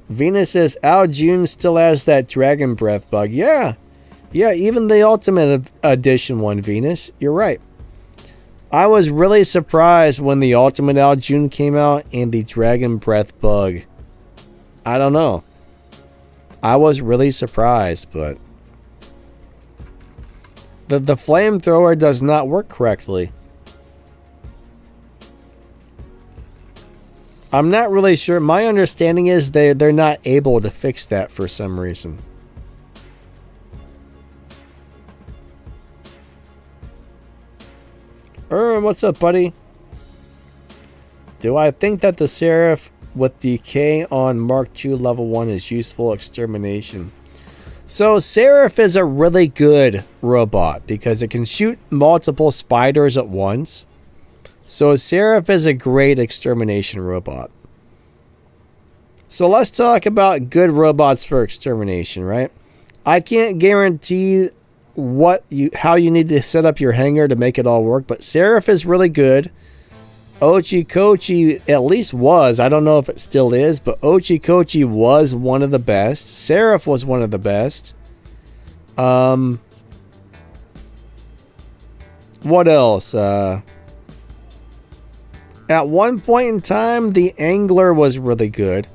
Venus says, Al June still has that Dragon Breath bug. Yeah. Yeah, even the Ultimate Edition one, Venus. You're right. I was really surprised when the Ultimate Al June came out and the Dragon Breath bug. I don't know. I was really surprised, but the flamethrower does not work correctly. I'm not really sure. My understanding is they're not able to fix that for some reason. What's up, buddy? Do I think that the Seraph with decay on Mark II level 1 is useful extermination? So Seraph is a really good robot because it can shoot multiple spiders at once. So Seraph is a great extermination robot. So let's talk about good robots for extermination, right? I can't guarantee how you need to set up your hangar to make it all work, but Seraph is really good. Ochikochi at least was. I don't know if it still is, but Ochikochi was one of the best. Seraph was one of the best. What else? At one point in time, the Angler was really good.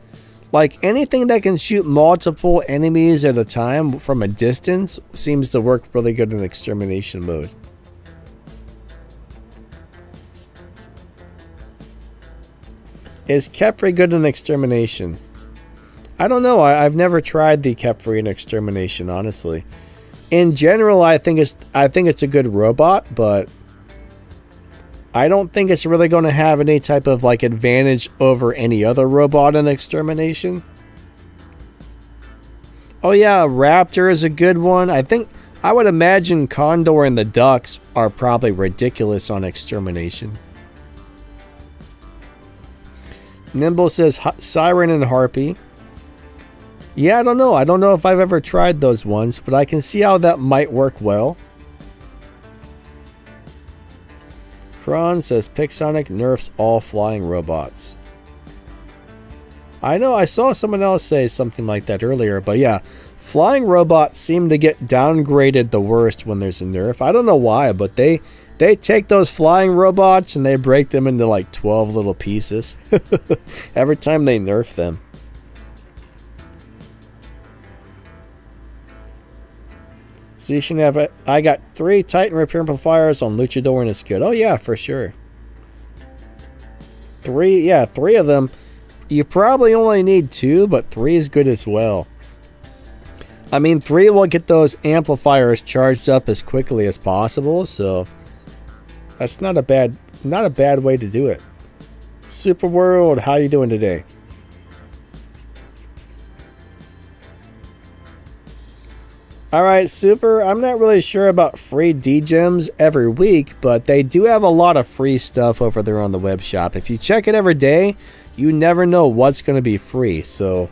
Like, anything that can shoot multiple enemies at a time from a distance seems to work really good in extermination mode. Is Khepri good in extermination? I don't know. I've never tried the Khepri in extermination, honestly. In general, I think it's a good robot, but I don't think it's really going to have any type of like advantage over any other robot in extermination. Oh yeah, Raptor is a good one. I would imagine Condor and the Ducks are probably ridiculous on extermination. Nimble says Siren and Harpy. Yeah, I don't know. I don't know if I've ever tried those ones, but I can see how that might work well. Kron says Pixonic nerfs all flying robots. I know, I saw someone else say something like that earlier, but yeah, flying robots seem to get downgraded the worst when there's a nerf. I don't know why, but they take those flying robots and they break them into like 12 little pieces every time they nerf them. So you should have I got 3 Titan repair amplifiers on Luchador and it's good. Oh yeah, for sure. 3 of them. You probably only need 2, but 3 is good as well. I mean, 3 will get those amplifiers charged up as quickly as possible, so that's not a bad way to do it. Super World, how you doing today? Alright, Super, I'm not really sure about free D-Gems every week, but they do have a lot of free stuff over there on the web shop. If you check it every day, you never know what's going to be free. So,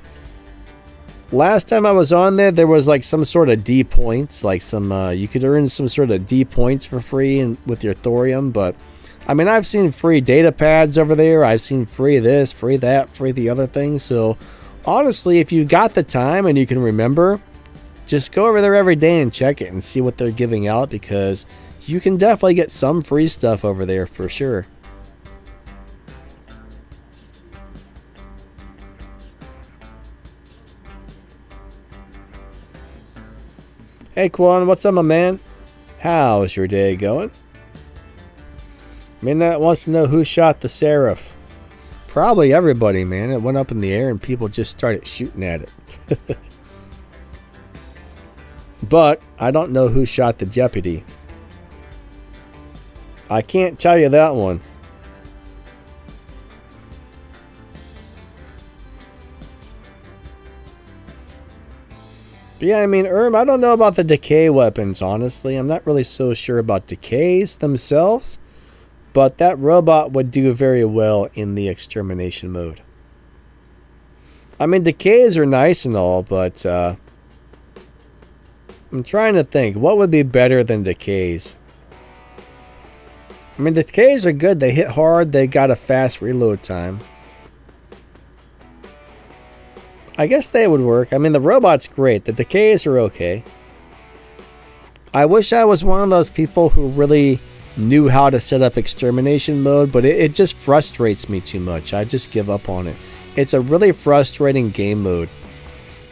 last time I was on there, there was like some sort of D points, like some, you could earn some sort of D points for free and with your thorium, but I mean, I've seen free data pads over there, I've seen free this, free that, free the other thing, so honestly, if you got the time and you can remember, just go over there every day and check it and see what they're giving out, because you can definitely get some free stuff over there for sure. Hey Quan, what's up my man? How's your day going? Midnight wants to know who shot the Seraph. Probably everybody, man. It went up in the air and people just started shooting at it. But I don't know who shot the deputy. I can't tell you that one. But yeah, I mean, I don't know about the decay weapons, honestly. I'm not really so sure about decays themselves. But that robot would do very well in the extermination mode. I mean, decays are nice and all, but I'm trying to think, what would be better than decays? I mean, decays are good. They hit hard. They got a fast reload time. I guess they would work. I mean, the robot's great. The decays are okay. I wish I was one of those people who really knew how to set up extermination mode, but it just frustrates me too much. I just give up on it. It's a really frustrating game mode.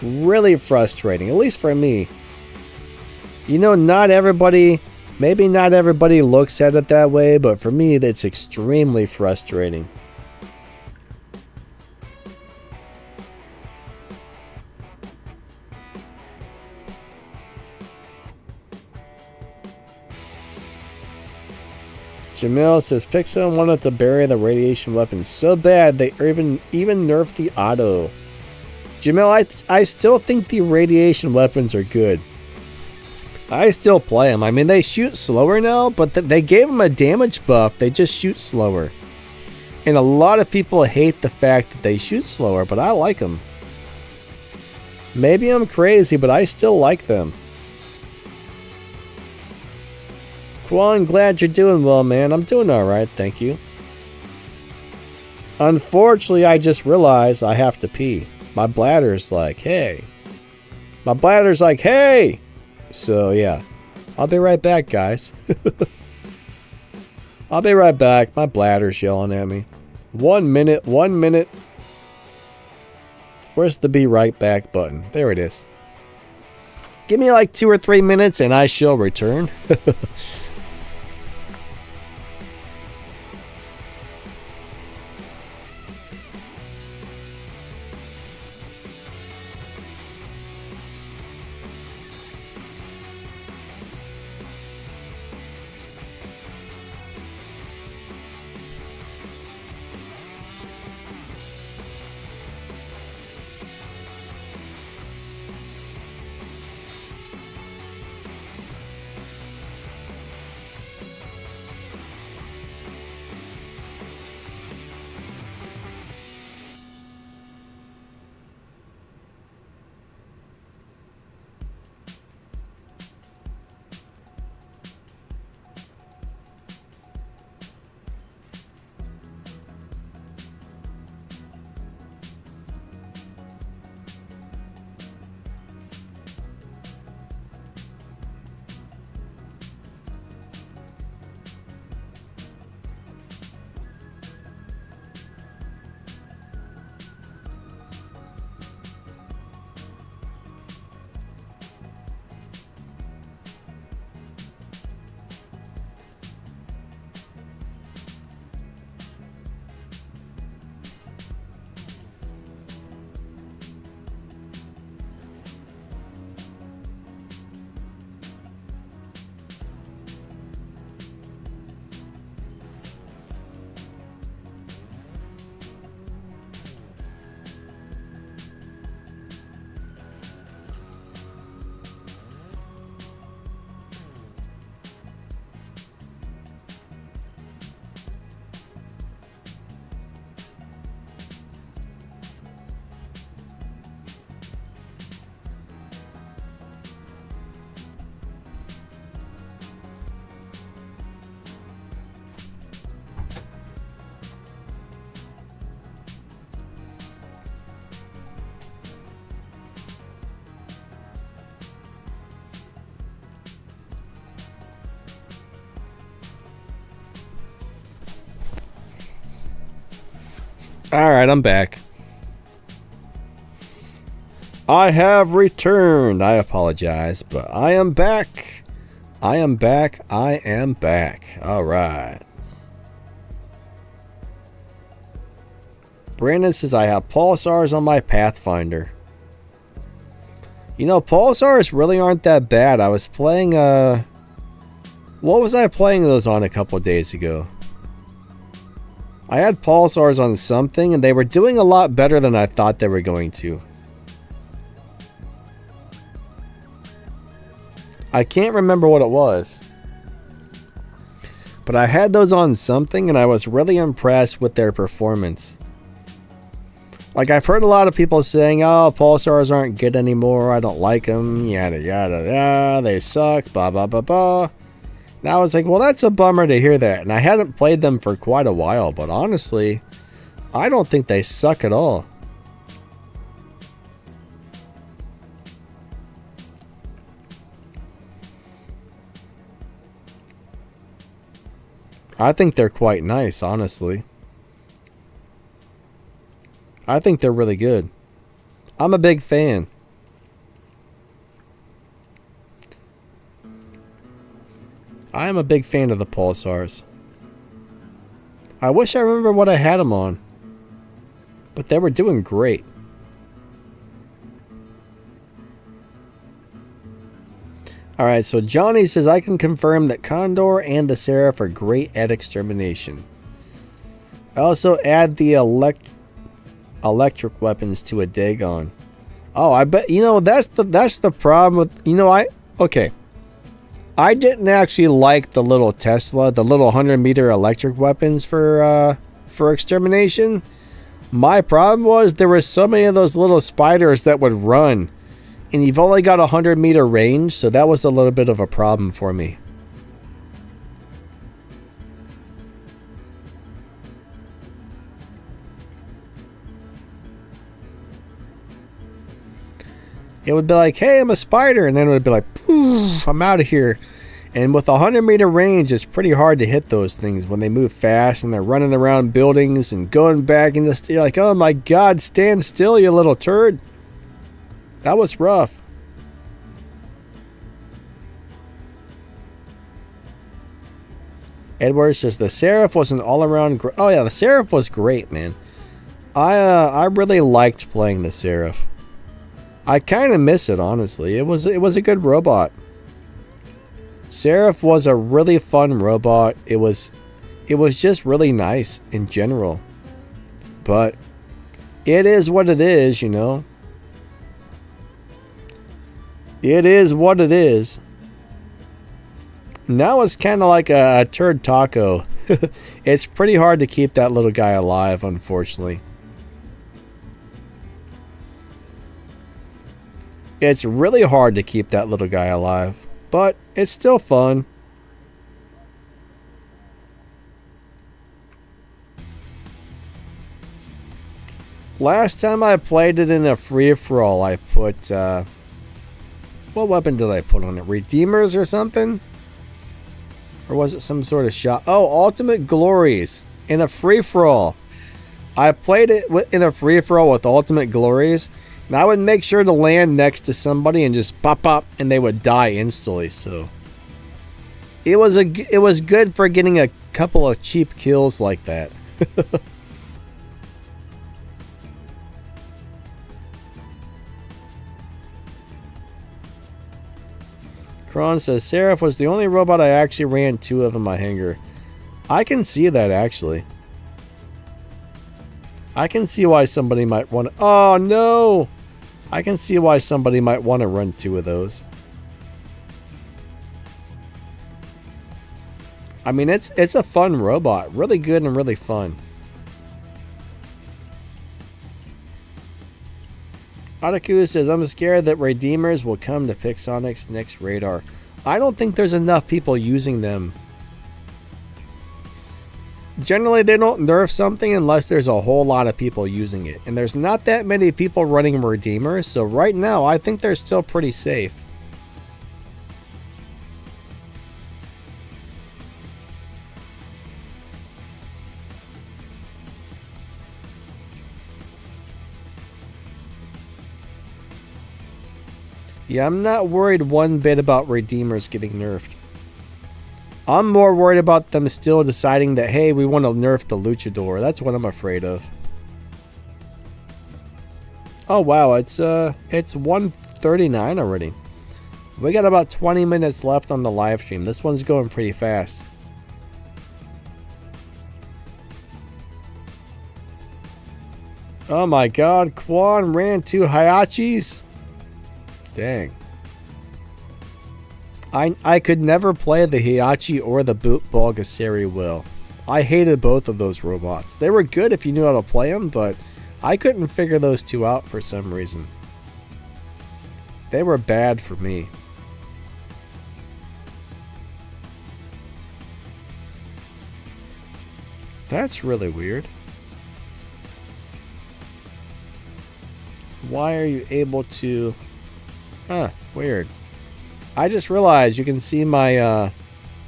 Really frustrating, at least for me. You know, maybe not everybody looks at it that way, but for me, it's extremely frustrating. Jamil says Pixel wanted to bury the radiation weapons so bad they even nerfed the auto. Jamil, I still think the radiation weapons are good. I still play them. I mean, they shoot slower now, but they gave them a damage buff. They just shoot slower. And a lot of people hate the fact that they shoot slower, but I like them. Maybe I'm crazy, but I still like them. Quan, glad you're doing well, man. I'm doing alright, thank you. Unfortunately, I just realized I have to pee. My bladder's like, hey. My bladder's like, hey! So, yeah. I'll be right back, guys. I'll be right back. My bladder's yelling at me. 1 minute, 1 minute. Where's the be right back button? There it is. Give me like 2 or 3 minutes and I shall return. Alright, I'm back. I have returned. I apologize, but I am back. I am back. I am back. Alright. Brandon says I have pulsars on my Pathfinder. You know, pulsars really aren't that bad. I was playing, what was I playing those on a couple days ago? I had pulsars on something, and they were doing a lot better than I thought they were going to. I can't remember what it was. But I had those on something, and I was really impressed with their performance. Like, I've heard a lot of people saying, oh, pulsars aren't good anymore, I don't like them, yada yada yada, they suck, blah blah blah blah. And I was like, well, that's a bummer to hear that. And I hadn't played them for quite a while, but honestly, I don't think they suck at all. I think they're quite nice, honestly. I think they're really good. I'm a big fan. I am a big fan of the pulsars. I wish I remember what I had them on. But they were doing great. Alright, so Johnny says, I can confirm that Condor and the Seraph are great at extermination. I also add the electric weapons to a Dagon. Oh, I bet, you know, that's the problem with, you know, okay. I didn't actually like the little Tesla, the little 100-meter electric weapons for extermination. My problem was there were so many of those little spiders that would run. And you've only got a 100-meter range, so that was a little bit of a problem for me. It would be like, hey, I'm a spider. And then it would be like, poof, I'm out of here. And with a 100-meter range, it's pretty hard to hit those things when they move fast and they're running around buildings and going back in the... You're like, oh my God, stand still, you little turd. That was rough. Edward says the Seraph was an all-around... Oh yeah, the Seraph was great, man. I really liked playing the Seraph. I kind of miss it, honestly. It was a good robot. Seraph was a really fun robot. It was just really nice in general. But it is what it is, you know. It is what it is. Now it's kind of like a turd taco. It's pretty hard to keep that little guy alive, unfortunately. It's really hard to keep that little guy alive, but it's still fun. Last time I played it in a free-for-all, I put, what weapon did I put on it? Redeemers or something? Or was it some sort of shot? Oh, Ultimate Glories in a free-for-all. I played it in a free-for-all with Ultimate Glories. And I would make sure to land next to somebody and just pop up, and they would die instantly. So it was good for getting a couple of cheap kills like that. Kron says Seraph was the only robot I actually ran 2 of in my hangar. I can see that, actually. I can see why somebody might want to... Oh, no! I can see why somebody might want to run 2 of those. I mean, it's a fun robot. Really good and really fun. Ataku says, I'm scared that Redeemers will come to Pixonic's next radar. I don't think there's enough people using them. Generally, they don't nerf something unless there's a whole lot of people using it. And there's not that many people running Redeemers, so right now, I think they're still pretty safe. Yeah, I'm not worried one bit about Redeemers getting nerfed. I'm more worried about them still deciding that, hey, we want to nerf the Luchador. That's what I'm afraid of. Oh, wow. It's 1:39 already. We got about 20 minutes left on the live stream. This one's going pretty fast. Oh my god, Quan ran 2 Hayachis? Dang. I could never play the Heihachi or the Bulgasari Will. I hated both of those robots. They were good if you knew how to play them, but I couldn't figure those two out for some reason. They were bad for me. That's really weird. Why are you able to... Huh, weird. I just realized you can see my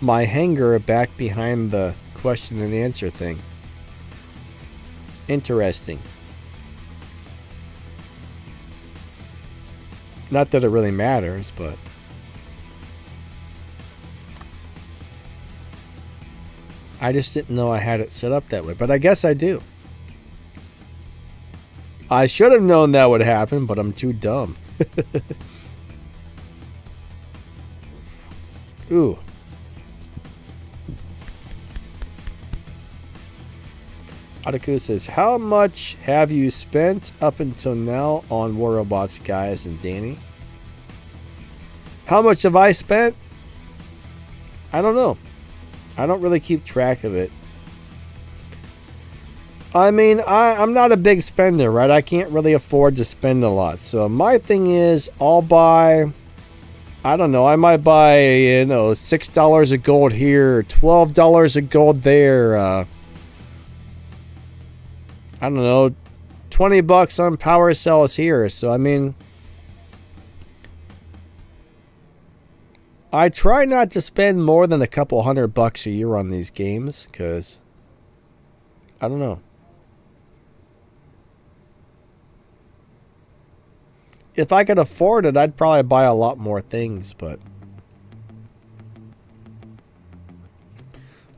my hanger back behind the question and answer thing. Interesting. Not that it really matters, but... I just didn't know I had it set up that way, but I guess I do. I should have known that would happen, but I'm too dumb. Ooh. Adaku says, how much have you spent up until now on War Robots, guys and Danny? How much have I spent? I don't know. I don't really keep track of it. I mean, I'm not a big spender, right? I can't really afford to spend a lot. So my thing is, I'll buy, I don't know, I might buy, you know, $6 of gold here, $12 of gold there. I don't know, 20 bucks on power cells here. So, I mean, I try not to spend more than a couple $100 a year on these games, because, I don't know. If I could afford it, I'd probably buy a lot more things, but...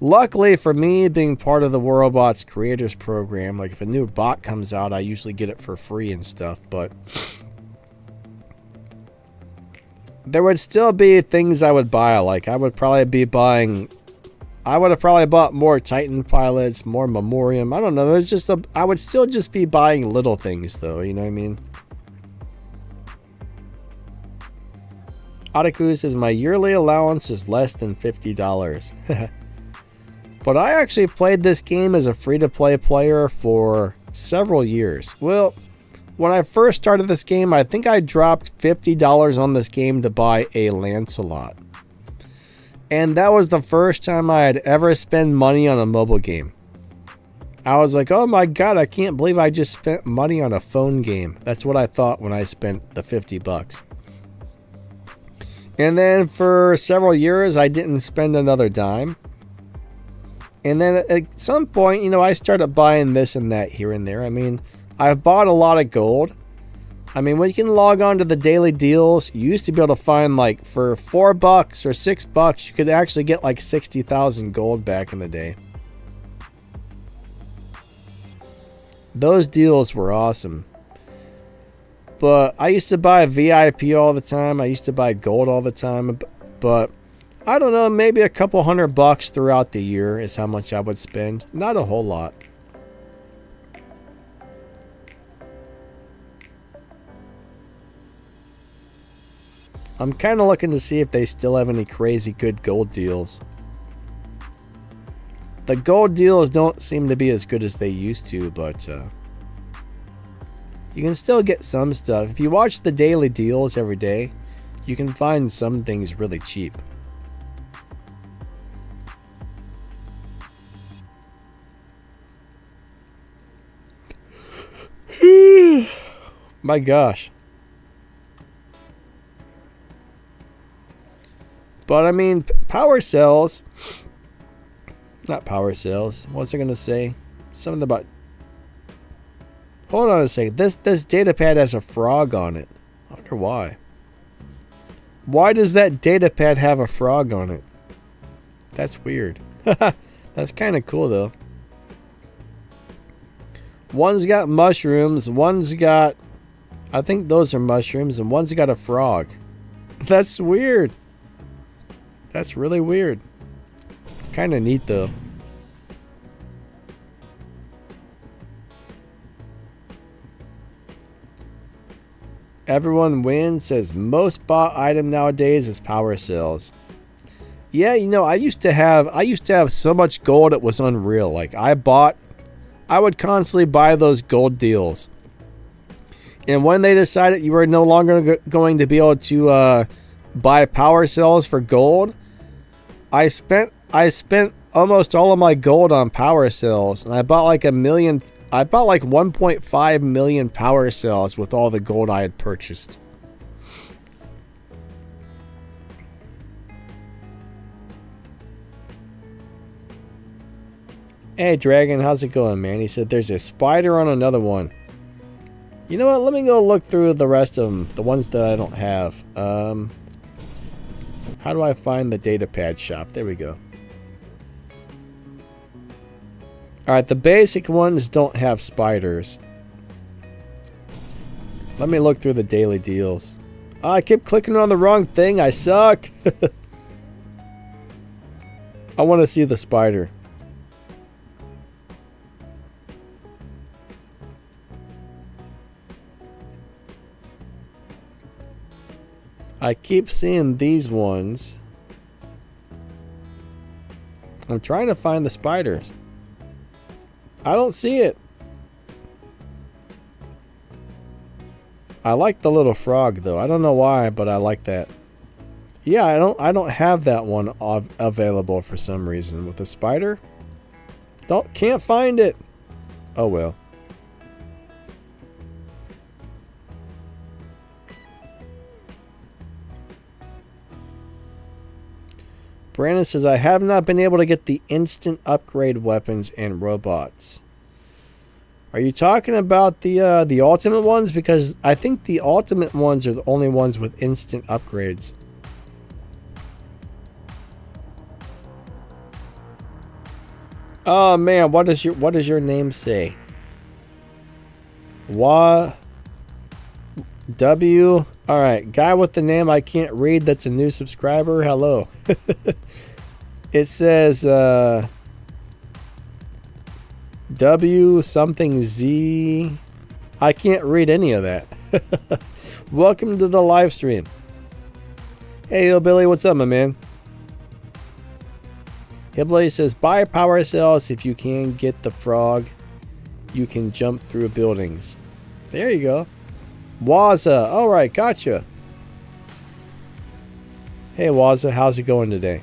Luckily for me, being part of the War Robots Creators Program, like if a new bot comes out, I usually get it for free and stuff, but... There would still be things I would buy, like I would probably be buying... I would have probably bought more Titan pilots, more Memoriam, I don't know, there's just a... I would still just be buying little things though, you know what I mean? Adaku says, my yearly allowance is less than $50. But I actually played this game as a free-to-play player for several years. Well, when I first started this game, I think I dropped $50 on this game to buy a Lancelot. And that was the first time I had ever spent money on a mobile game. I was like, oh my god, I can't believe I just spent money on a phone game. That's what I thought when I spent the $50. And then for several years, I didn't spend another dime. And then at some point, you know, I started buying this and that here and there. I mean, I've bought a lot of gold. I mean, when you can log on to the daily deals, you used to be able to find, like, for $4 or $6, you could actually get like 60,000 gold back in the day. Those deals were awesome. But I used to buy VIP all the time. I used to buy gold all the time. But I don't know, maybe a couple $100 throughout the year is how much I would spend. Not a whole lot. I'm kind of looking to see if they still have any crazy good gold deals. The gold deals don't seem to be as good as they used to, but... you can still get some stuff. If you watch the daily deals every day, you can find some things really cheap. My gosh. But I mean, power cells. Not power cells. What's I going to say? Something about... Hold on a second. This data pad has a frog on it. I wonder why. Why does that data pad have a frog on it? That's weird. That's kind of cool though. One's got mushrooms, one's got, I think those are mushrooms, and one's got a frog. That's weird. That's really weird. Kind of neat though. Everyone wins says most bought item nowadays is power cells. Yeah, you know, I used to have so much gold it was unreal. Like I would constantly buy those gold deals. And when they decided you were no longer going to be able to buy power cells for gold, I spent almost all of my gold on power cells, and I bought like 1.5 million power cells with all the gold I had purchased. Hey Dragon, how's it going, man? He said there's a spider on another one. You know what? Let me go look through the rest of them, the ones that I don't have. How do I find the data pad shop? There we go. Alright, the basic ones don't have spiders. Let me look through the daily deals. Oh, I keep clicking on the wrong thing. I suck. I want to see the spider. I keep seeing these ones. I'm trying to find the spiders. I don't see it. I like the little frog though. I don't know why, but I like that. Yeah, I don't have that one available for some reason with the spider. Can't find it. Oh well. Brandon says, I have not been able to get the instant upgrade weapons and robots. Are you talking about the ultimate ones? Because I think the ultimate ones are the only ones with instant upgrades. Oh man, what does your name say? W. Alright, guy with the name I can't read that's a new subscriber. Hello. It says W something Z. I can't read any of that. Welcome to the live stream. Hey Hillbilly, what's up, my man? Hillbilly says buy power cells if you can get the frog. You can jump through buildings. There you go. Waza, alright, gotcha. Hey Waza, how's it going today?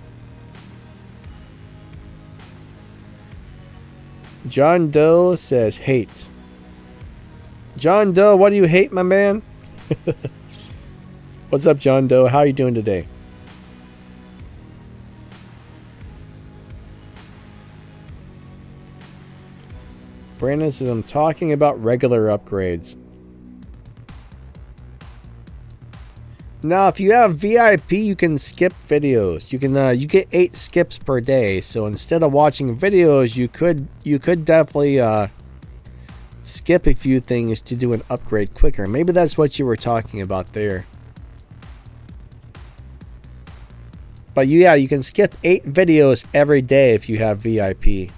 John Doe says hate. John Doe, what do you hate, my man? What's up, John Doe? How are you doing today? Brandon says I'm talking about regular upgrades. Now, if you have VIP, you can skip videos. You can you get 8 skips per day. So instead of watching videos, you could definitely skip a few things to do an upgrade quicker. Maybe that's what you were talking about there. But yeah, you can skip 8 videos every day if you have VIP.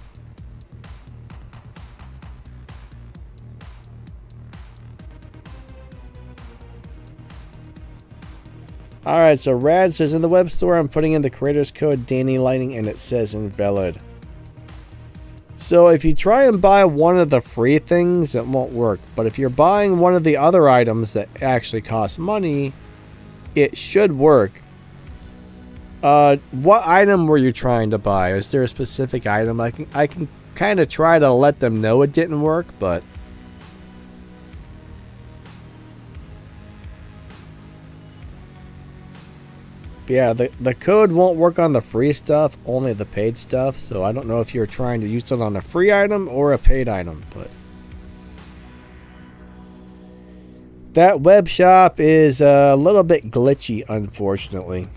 Alright, so Rad says in the web store I'm putting in the creator's code Danny Lightning and it says invalid. So if you try and buy one of the free things, it won't work. But if you're buying one of the other items that actually cost money, it should work. What item were you trying to buy? Is there a specific item? I can kind of try to let them know it didn't work, but yeah, the code won't work on the free stuff, only the paid stuff. So I don't know if you're trying to use it on a free item or a paid item, but That web shop is a little bit glitchy, unfortunately.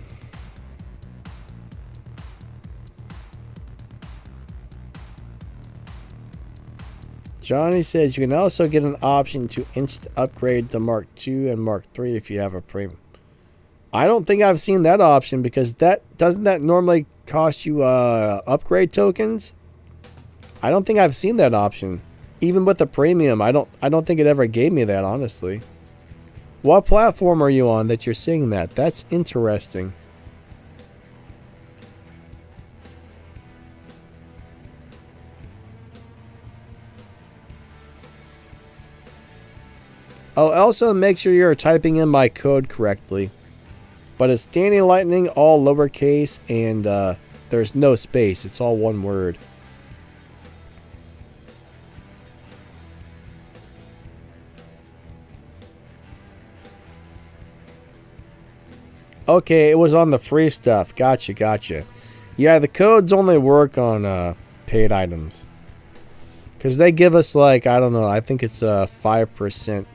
Johnny says you can also get an option to instant upgrade to Mark II and Mark III if you have a premium. I don't think I've seen that option because doesn't that normally cost you upgrade tokens? I don't think I've seen that option. Even with the premium, I don't think it ever gave me that, honestly. What platform are you on that you're seeing that? That's interesting. Oh, also make sure you're typing in my code correctly. But it's Danny Lightning, all lowercase, and there's no space. It's all one word. Okay, it was on the free stuff. Gotcha. Yeah, the codes only work on paid items. Because they give us like, I don't know, I think it's 5%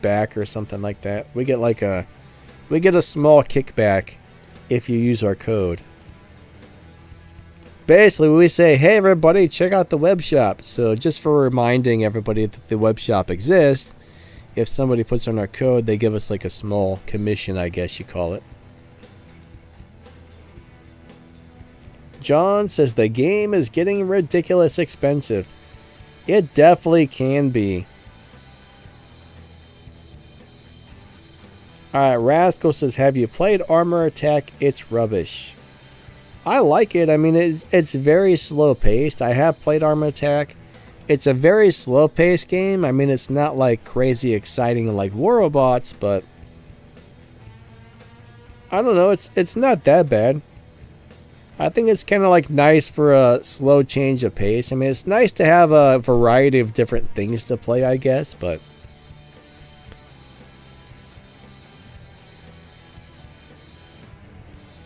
back or something like that. We get a small kickback if you use our code. Basically, we say, hey everybody, check out the web shop. So just for reminding everybody that the web shop exists, if somebody puts on our code, they give us like a small commission, I guess you call it. John says the game is getting ridiculous expensive. It definitely can be. Alright, Rascal says, have you played Armor Attack? It's rubbish. I like it. I mean, it's very slow paced. I have played Armor Attack. It's a very slow paced game. I mean, it's not like crazy exciting like War Robots, but I don't know. It's not that bad. I think it's kind of like nice for a slow change of pace. I mean, it's nice to have a variety of different things to play, I guess, but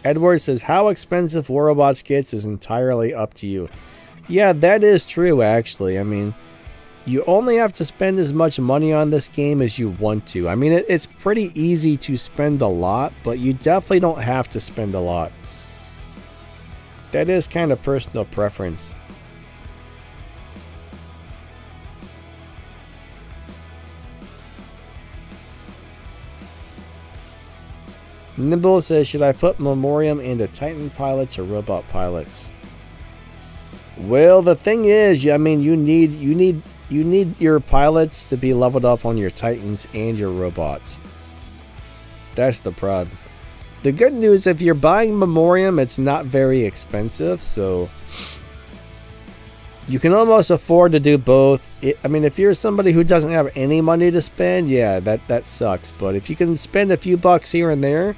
Edward says, how expensive War Robots gets is entirely up to you. Yeah, that is true, actually. I mean, you only have to spend as much money on this game as you want to. I mean, it's pretty easy to spend a lot, but you definitely don't have to spend a lot. That is kind of personal preference. Nimble says, should I put Memoriam into Titan pilots or robot pilots? Well, the thing is, I mean, you need your pilots to be leveled up on your Titans and your robots. That's the problem. The good news, if you're buying Memoriam, it's not very expensive, so you can almost afford to do both. I mean, if you're somebody who doesn't have any money to spend, yeah, that sucks. But if you can spend a few bucks here and there,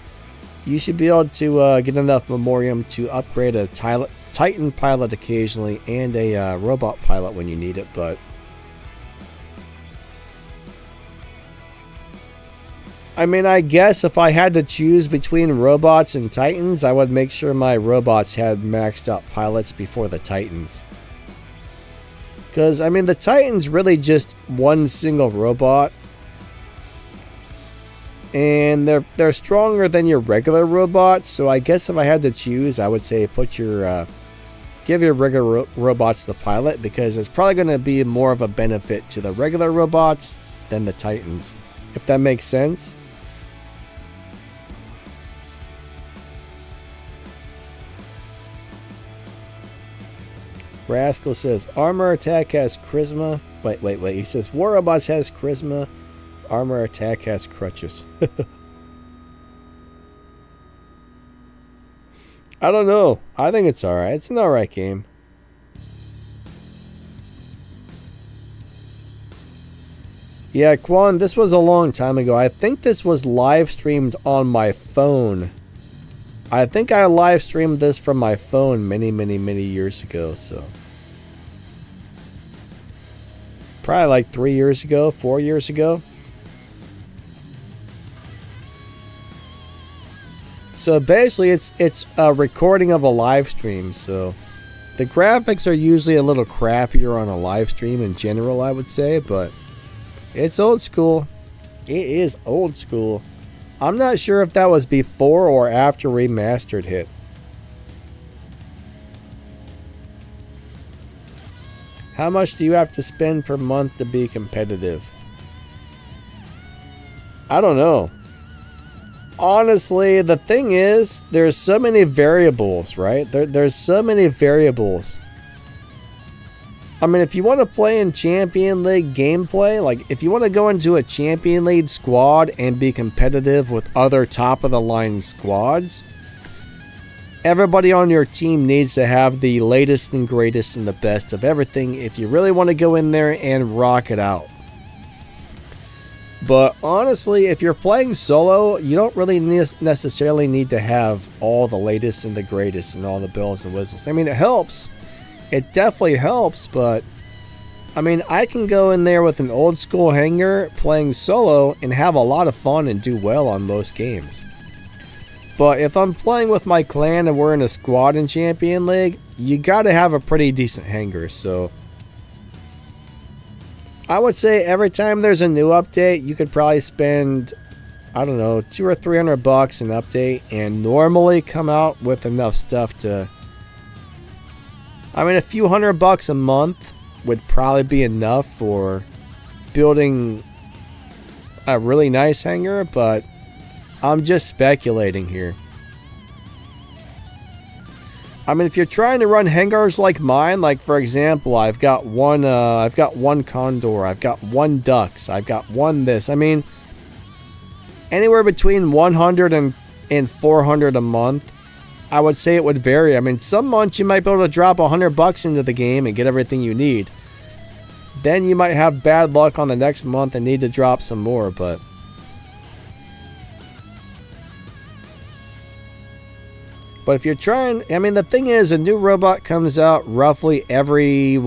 you should be able to get enough Memoriam to upgrade a Titan pilot occasionally and a robot pilot when you need it. But I mean, I guess if I had to choose between robots and Titans, I would make sure my robots had maxed out pilots before the Titans. Because, I mean, the Titan's really just one single robot. And they're stronger than your regular robots. So I guess if I had to choose, I would say put your give your regular robots the pilot, because it's probably going to be more of a benefit to the regular robots than the Titans. If that makes sense. Rascal says, Armor Attack has charisma. Wait. He says, War Robots has charisma. Armor Attack has crutches. I don't know. I think it's alright. It's an alright game. Yeah, Quan, this was a long time ago. I think this was live streamed on my phone. I think I live streamed this from my phone many years ago, so. Probably like 3 years ago, 4 years ago. So basically it's a recording of a live stream, so the graphics are usually a little crappier on a live stream in general, I would say, but it's old school. It is old school. I'm not sure if that was before or after Remastered hit. How much do you have to spend per month to be competitive? I don't know. Honestly, the thing is, there's so many variables, right? There's so many variables. I mean, if you want to play in Champion League gameplay, like if you want to go into a Champion League squad and be competitive with other top-of-the-line squads, everybody on your team needs to have the latest and greatest and the best of everything if you really want to go in there and rock it out. But honestly, if you're playing solo, you don't really necessarily need to have all the latest and the greatest and all the bells and whistles. I mean, it helps. It definitely helps, but I mean, I can go in there with an old school hanger playing solo and have a lot of fun and do well on most games. But if I'm playing with my clan and we're in a squad in Champion League, you gotta have a pretty decent hanger, so I would say every time there's a new update, you could probably spend, I don't know, $200 or $300 an update and normally come out with enough stuff to, I mean, a few $100 a month would probably be enough for building a really nice hanger, but I'm just speculating here. I mean, if you're trying to run hangars like mine, like for example, I've got one condor, I've got one ducks, I've got one this. I mean, anywhere between 100 and 400 a month. I would say it would vary. I mean, some months you might be able to drop $100 into the game and get everything you need. Then you might have bad luck on the next month and need to drop some more, but if you're trying, I mean, the thing is, a new robot comes out roughly every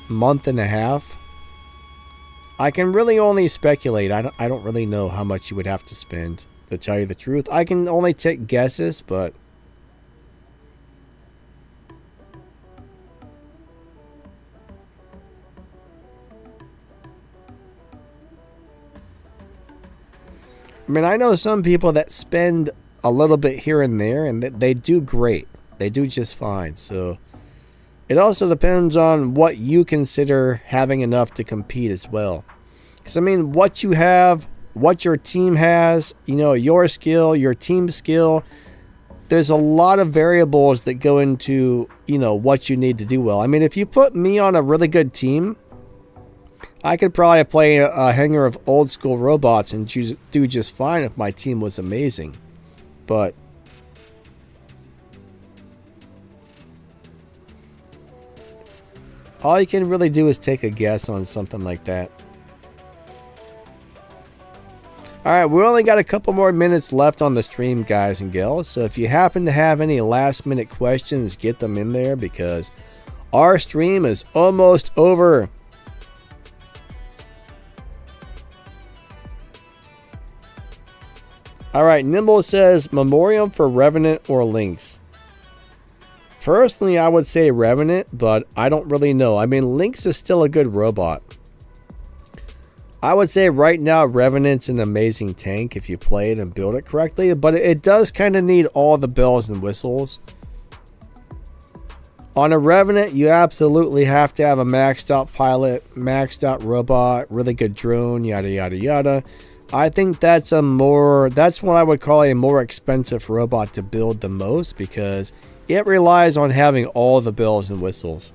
month and a half. I can really only speculate. I don't really know how much you would have to spend, to tell you the truth. I can only take guesses, but I mean, I know some people that spend a little bit here and there, and they do great. They do just fine. So it also depends on what you consider having enough to compete as well. Because, I mean, what you have, what your team has, you know, your skill, your team skill, there's a lot of variables that go into, you know, what you need to do well. I mean, if you put me on a really good team, I could probably play a hanger of old school robots and do just fine if my team was amazing. But all you can really do is take a guess on something like that. Alright, we only got a couple more minutes left on the stream, guys and gals. So if you happen to have any last minute questions, get them in there because our stream is almost over. Alright, Nimble says, Memoriam for Revenant or Lynx? Personally, I would say Revenant, but I don't really know. I mean, Lynx is still a good robot. I would say right now, Revenant's an amazing tank if you play it and build it correctly, but it does kind of need all the bells and whistles. On a Revenant, you absolutely have to have a maxed out pilot, maxed out robot, really good drone, yada yada yada. I think that's what I would call a more expensive robot to build the most because it relies on having all the bells and whistles.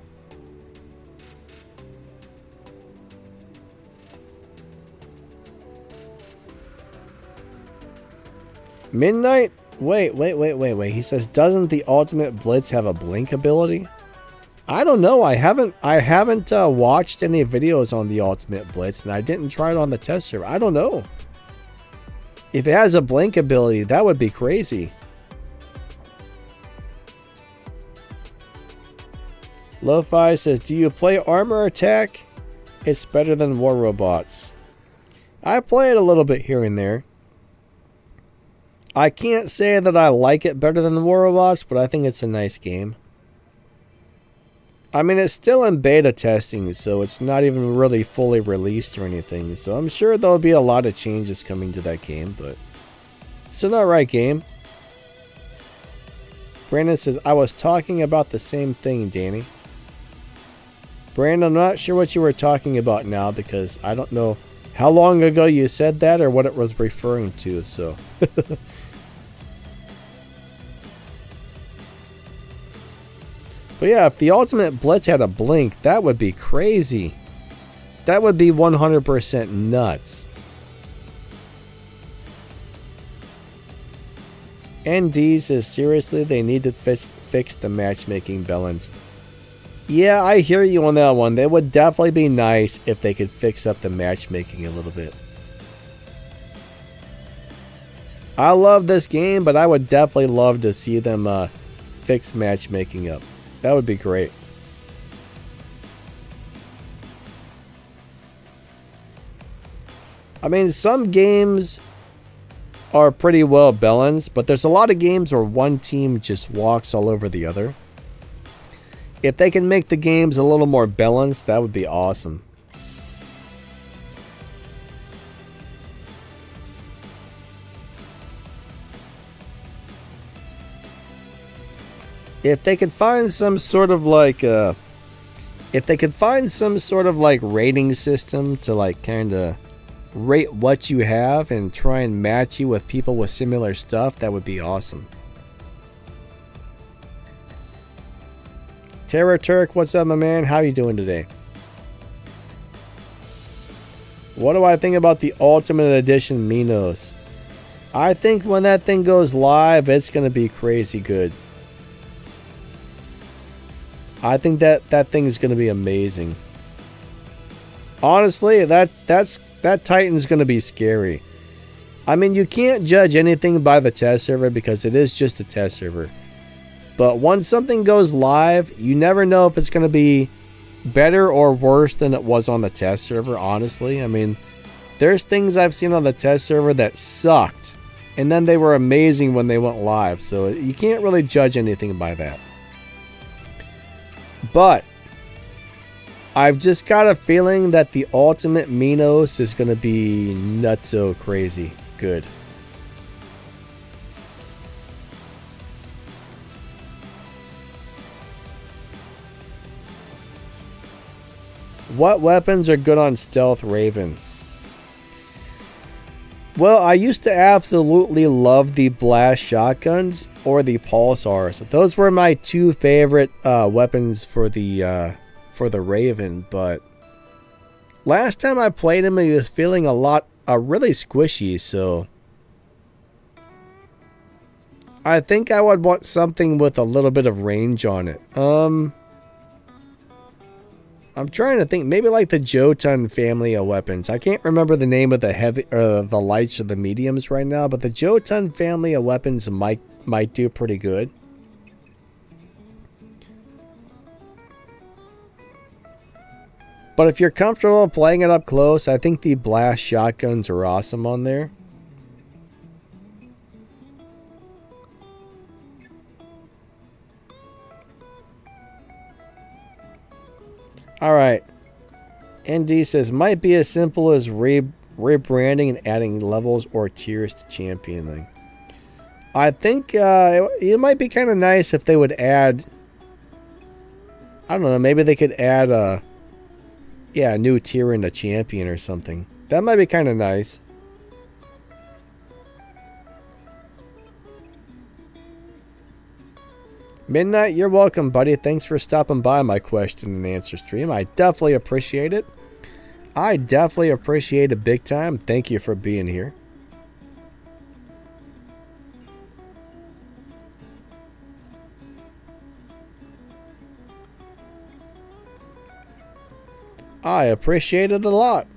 Midnight? Wait. He says, doesn't the Ultimate Blitz have a blink ability? I don't know. I haven't watched any videos on the Ultimate Blitz, and I didn't try it on the test server. I don't know. If it has a blink ability, that would be crazy. Lo-Fi says, do you play Armor Attack? It's better than War Robots. I play it a little bit here and there. I can't say that I like it better than War Robots, but I think it's a nice game. I mean, it's still in beta testing, so it's not even really fully released or anything. So I'm sure there'll be a lot of changes coming to that game, but it's an alright game. Brandon says, I was talking about the same thing, Danny. Brandon, I'm not sure what you were talking about now because I don't know how long ago you said that or what it was referring to, so. But yeah, if the Ultimate Blitz had a blink, that would be crazy. That would be 100% nuts. ND says, seriously, they need to fix the matchmaking balance. Yeah, I hear you on that one. That would definitely be nice if they could fix up the matchmaking a little bit. I love this game, but I would definitely love to see them fix matchmaking up. That would be great. I mean, some games are pretty well balanced, but there's a lot of games where one team just walks all over the other. If they can make the games a little more balanced, that would be awesome. If they could find some sort of like rating system to like kind of rate what you have and try and match you with people with similar stuff, that would be awesome. Terror Turk, what's up, my man? How you doing today? What do I think about the Ultimate Edition Minos? I think when that thing goes live, it's going to be crazy good. I think that thing is going to be amazing. Honestly, that Titan's going to be scary. I mean, you can't judge anything by the test server because it is just a test server. But once something goes live, you never know if it's going to be better or worse than it was on the test server, honestly. I mean, there's things I've seen on the test server that sucked, and then they were amazing when they went live. So you can't really judge anything by that. But I've just got a feeling that the Ultimate Minos is going to be nutso crazy good. What weapons are good on Stealth Raven? Well, I used to absolutely love the blast shotguns or the pulsars. Those were my two favorite weapons for the Raven. But last time I played him, he was feeling really squishy. So I think I would want something with a little bit of range on it. I'm trying to think, maybe like the Jotun family of weapons. I can't remember the name of the heavy or the lights or the mediums right now, but the Jotun family of weapons might do pretty good. But if you're comfortable playing it up close, I think the blast shotguns are awesome on there. Alright. ND says, might be as simple as rebranding and adding levels or tiers to championing. I think it might be kind of nice if they would add, I don't know, maybe they could add a new tier into champion or something. That might be kind of nice. Midnight, you're welcome, buddy. Thanks for stopping by my question and answer stream. I definitely appreciate it. I definitely appreciate it big time. Thank you for being here. I appreciate it a lot.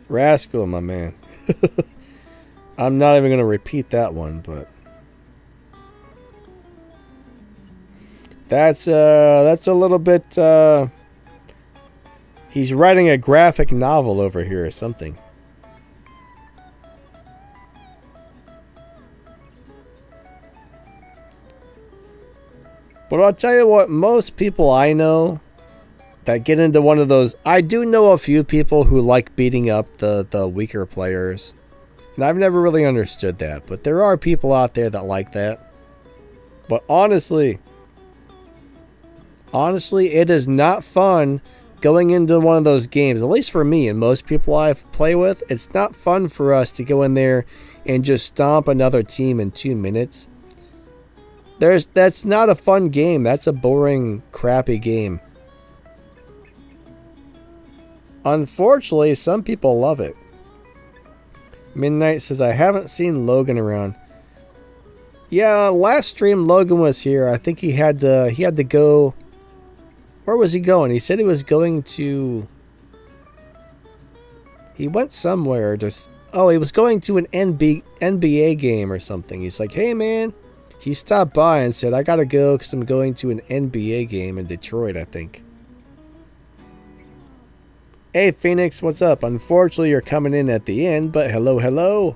Rascal, my man. I'm not even going to repeat that one, but That's a little bit, he's writing a graphic novel over here or something. But I'll tell you what, most people I know that get into one of those, I do know a few people who like beating up the weaker players. And I've never really understood that, but there are people out there that like that. But honestly, it is not fun going into one of those games. At least for me and most people I play with, it's not fun for us to go in there and just stomp another team in 2 minutes. That's not a fun game. That's a boring, crappy game. Unfortunately, some people love it. Midnight says, I haven't seen Logan around. Yeah, last stream Logan was here. I think he had to go. Where was he going? He said he was going to. He went somewhere. He was going to an NBA game or something. He's like, hey man. He stopped by and said, I gotta go because I'm going to an NBA game in Detroit, I think. Hey Phoenix, what's up? Unfortunately, you're coming in at the end, but hello, hello.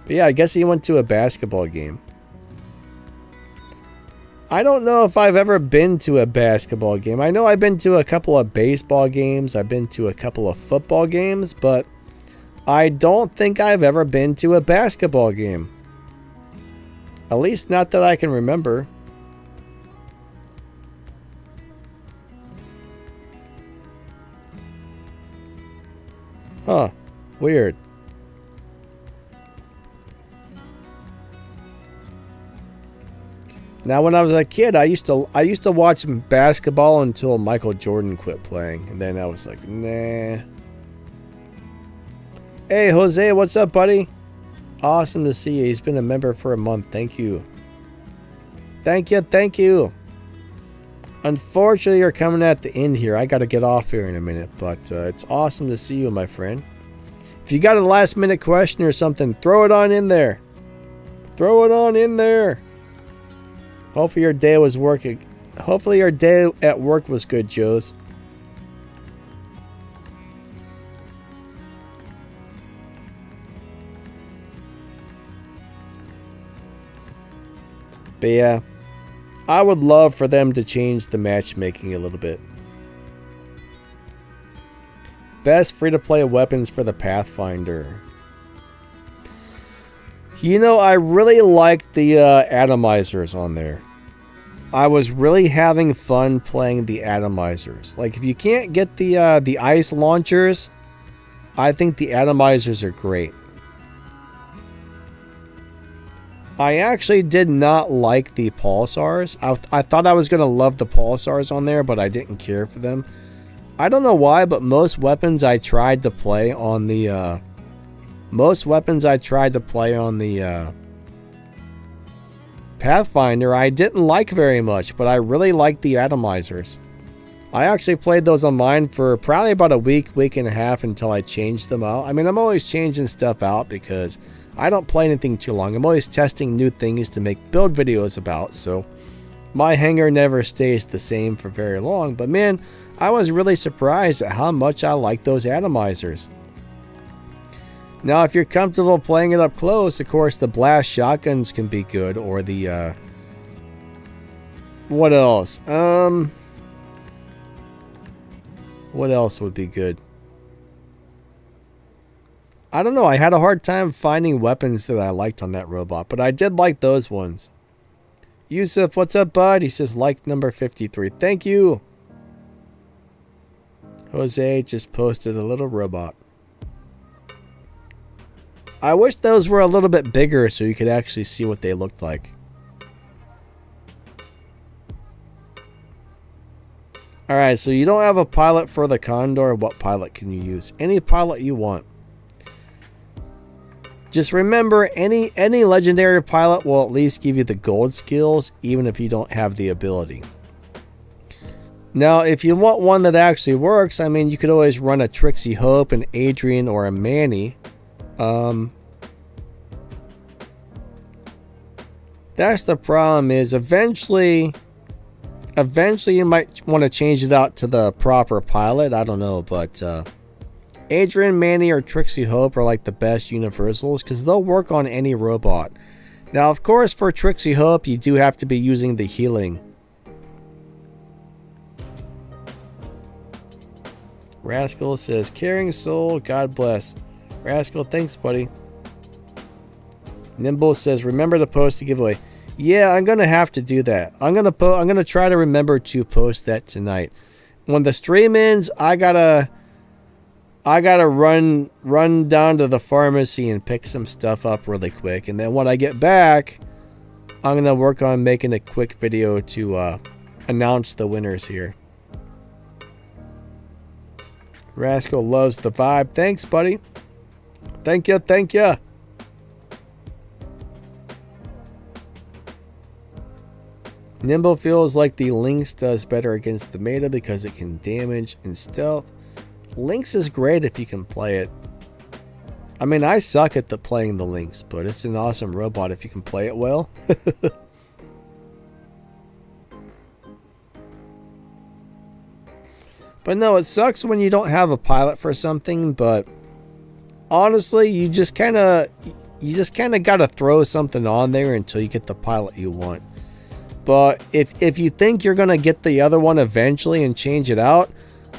But yeah, I guess he went to a basketball game. I don't know if I've ever been to a basketball game. I know I've been to a couple of baseball games. I've been to a couple of football games, but I don't think I've ever been to a basketball game. At least not that I can remember. Huh. Weird. Now, when I was a kid, I used to watch basketball until Michael Jordan quit playing, and then I was like, nah. Hey, Jose, what's up, buddy? Awesome to see you. He's been a member for a month. Thank you. Thank you. Unfortunately, you're coming at the end here. I got to get off here in a minute, but it's awesome to see you, my friend. If you got a last-minute question or something, throw it on in there. Throw it on in there. Hopefully your day was working. Hopefully your day at work was good, Joes. But yeah, I would love for them to change the matchmaking a little bit. Best free-to-play weapons for the Pathfinder. You know, I really liked the atomizers on there. I was really having fun playing the atomizers. Like, if you can't get the ice launchers, I think the atomizers are great. I actually did not like the pulsars. I thought I was going to love the pulsars on there, but I didn't care for them. I don't know why, but most weapons I tried to play on the Pathfinder, I didn't like very much, but I really liked the atomizers. I actually played those on mine for probably about a week and a half until I changed them out. I mean, I'm always changing stuff out because I don't play anything too long. I'm always testing new things to make build videos about, so my hanger never stays the same for very long. But man, I was really surprised at how much I like those atomizers. Now, if you're comfortable playing it up close, of course, the blast shotguns can be good, or the, what else? What else would be good? I don't know. I had a hard time finding weapons that I liked on that robot, but I did like those ones. Yusuf, what's up, bud? He says, like number 53. Thank you. Jose just posted a little robot. I wish those were a little bit bigger so you could actually see what they looked like. Alright, so you don't have a pilot for the Condor. What pilot can you use? Any pilot you want. Just remember, any legendary pilot will at least give you the gold skills, even if you don't have the ability. Now, if you want one that actually works, I mean, you could always run a Trixie Hope, an Adrian, or a Manny. That's the problem, is eventually you might want to change it out to the proper pilot. I don't know, but Adrian, Manny, or Trixie Hope are like the best universals because they'll work on any robot. Now, of course, for Trixie Hope, you do have to be using the healing. Rascal says, caring soul, God bless. Rascal, thanks, buddy. Nimble says, remember to post the giveaway. Yeah, I'm gonna have to do that. I'm gonna try to remember to post that tonight. When the stream ends, I gotta run down to the pharmacy and pick some stuff up really quick, and then when I get back, I'm gonna work on making a quick video to announce the winners here. Rascal loves the vibe. Thanks, buddy. Thank you, thank you. Nimble feels like the Lynx does better against the Meta because it can damage and stealth. Lynx is great if you can play it. I mean, I suck at playing the Lynx, but it's an awesome robot if you can play it well. But no, it sucks when you don't have a pilot for something, but honestly, you just kind of got to throw something on there until you get the pilot you want. But if you think you're going to get the other one eventually and change it out,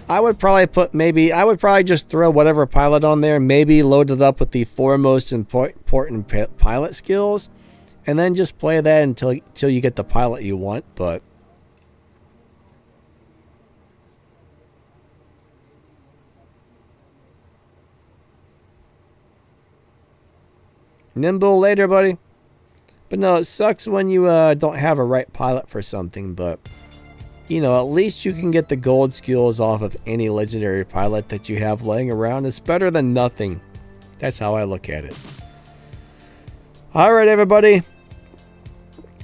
I would probably just throw whatever pilot on there, maybe load it up with the 4 most important pilot skills, and then just play that until you get the pilot you want. But Nimble later, buddy. But no, it sucks when you don't have a right pilot for something, but you know, at least you can get the gold skills off of any legendary pilot that you have laying around. It's better than nothing. That's how I look at it. Alright, everybody.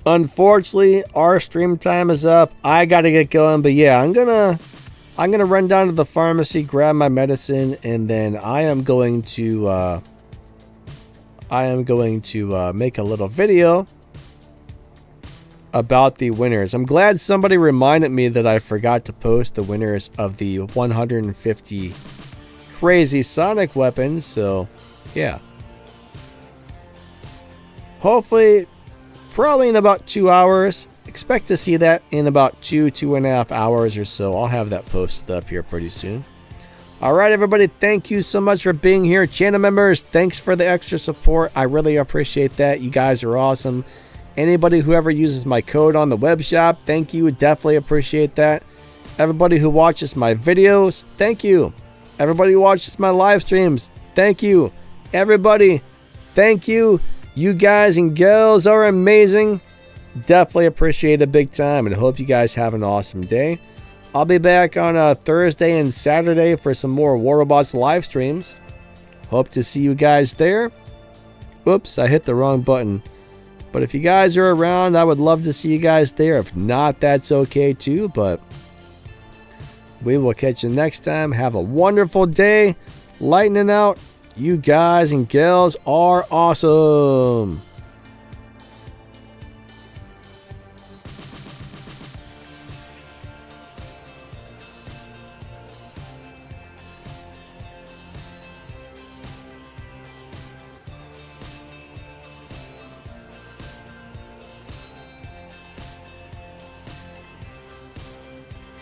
Unfortunately, our stream time is up. I gotta get going, but yeah, I'm gonna run down to the pharmacy, grab my medicine, and then I am going to make a little video about the winners. I'm glad somebody reminded me that I forgot to post the winners of the 150 crazy Sonic weapons. So, yeah. Hopefully, probably in about 2 hours. Expect to see that in about 2.5 hours or so. I'll have that posted up here pretty soon. Alright, everybody, thank you so much for being here. Channel members, thanks for the extra support. I really appreciate that. You guys are awesome. Anybody who ever uses my code on the web shop, thank you. Definitely appreciate that. Everybody who watches my videos, thank you. Everybody who watches my live streams, thank you. Everybody, thank you. You guys and girls are amazing. Definitely appreciate it big time, and hope you guys have an awesome day. I'll be back on Thursday and Saturday for some more War Robots live streams. Hope to see you guys there. Oops, I hit the wrong button. But if you guys are around, I would love to see you guys there. If not, that's okay too. But we will catch you next time. Have a wonderful day. Lightning out. You guys and gals are awesome.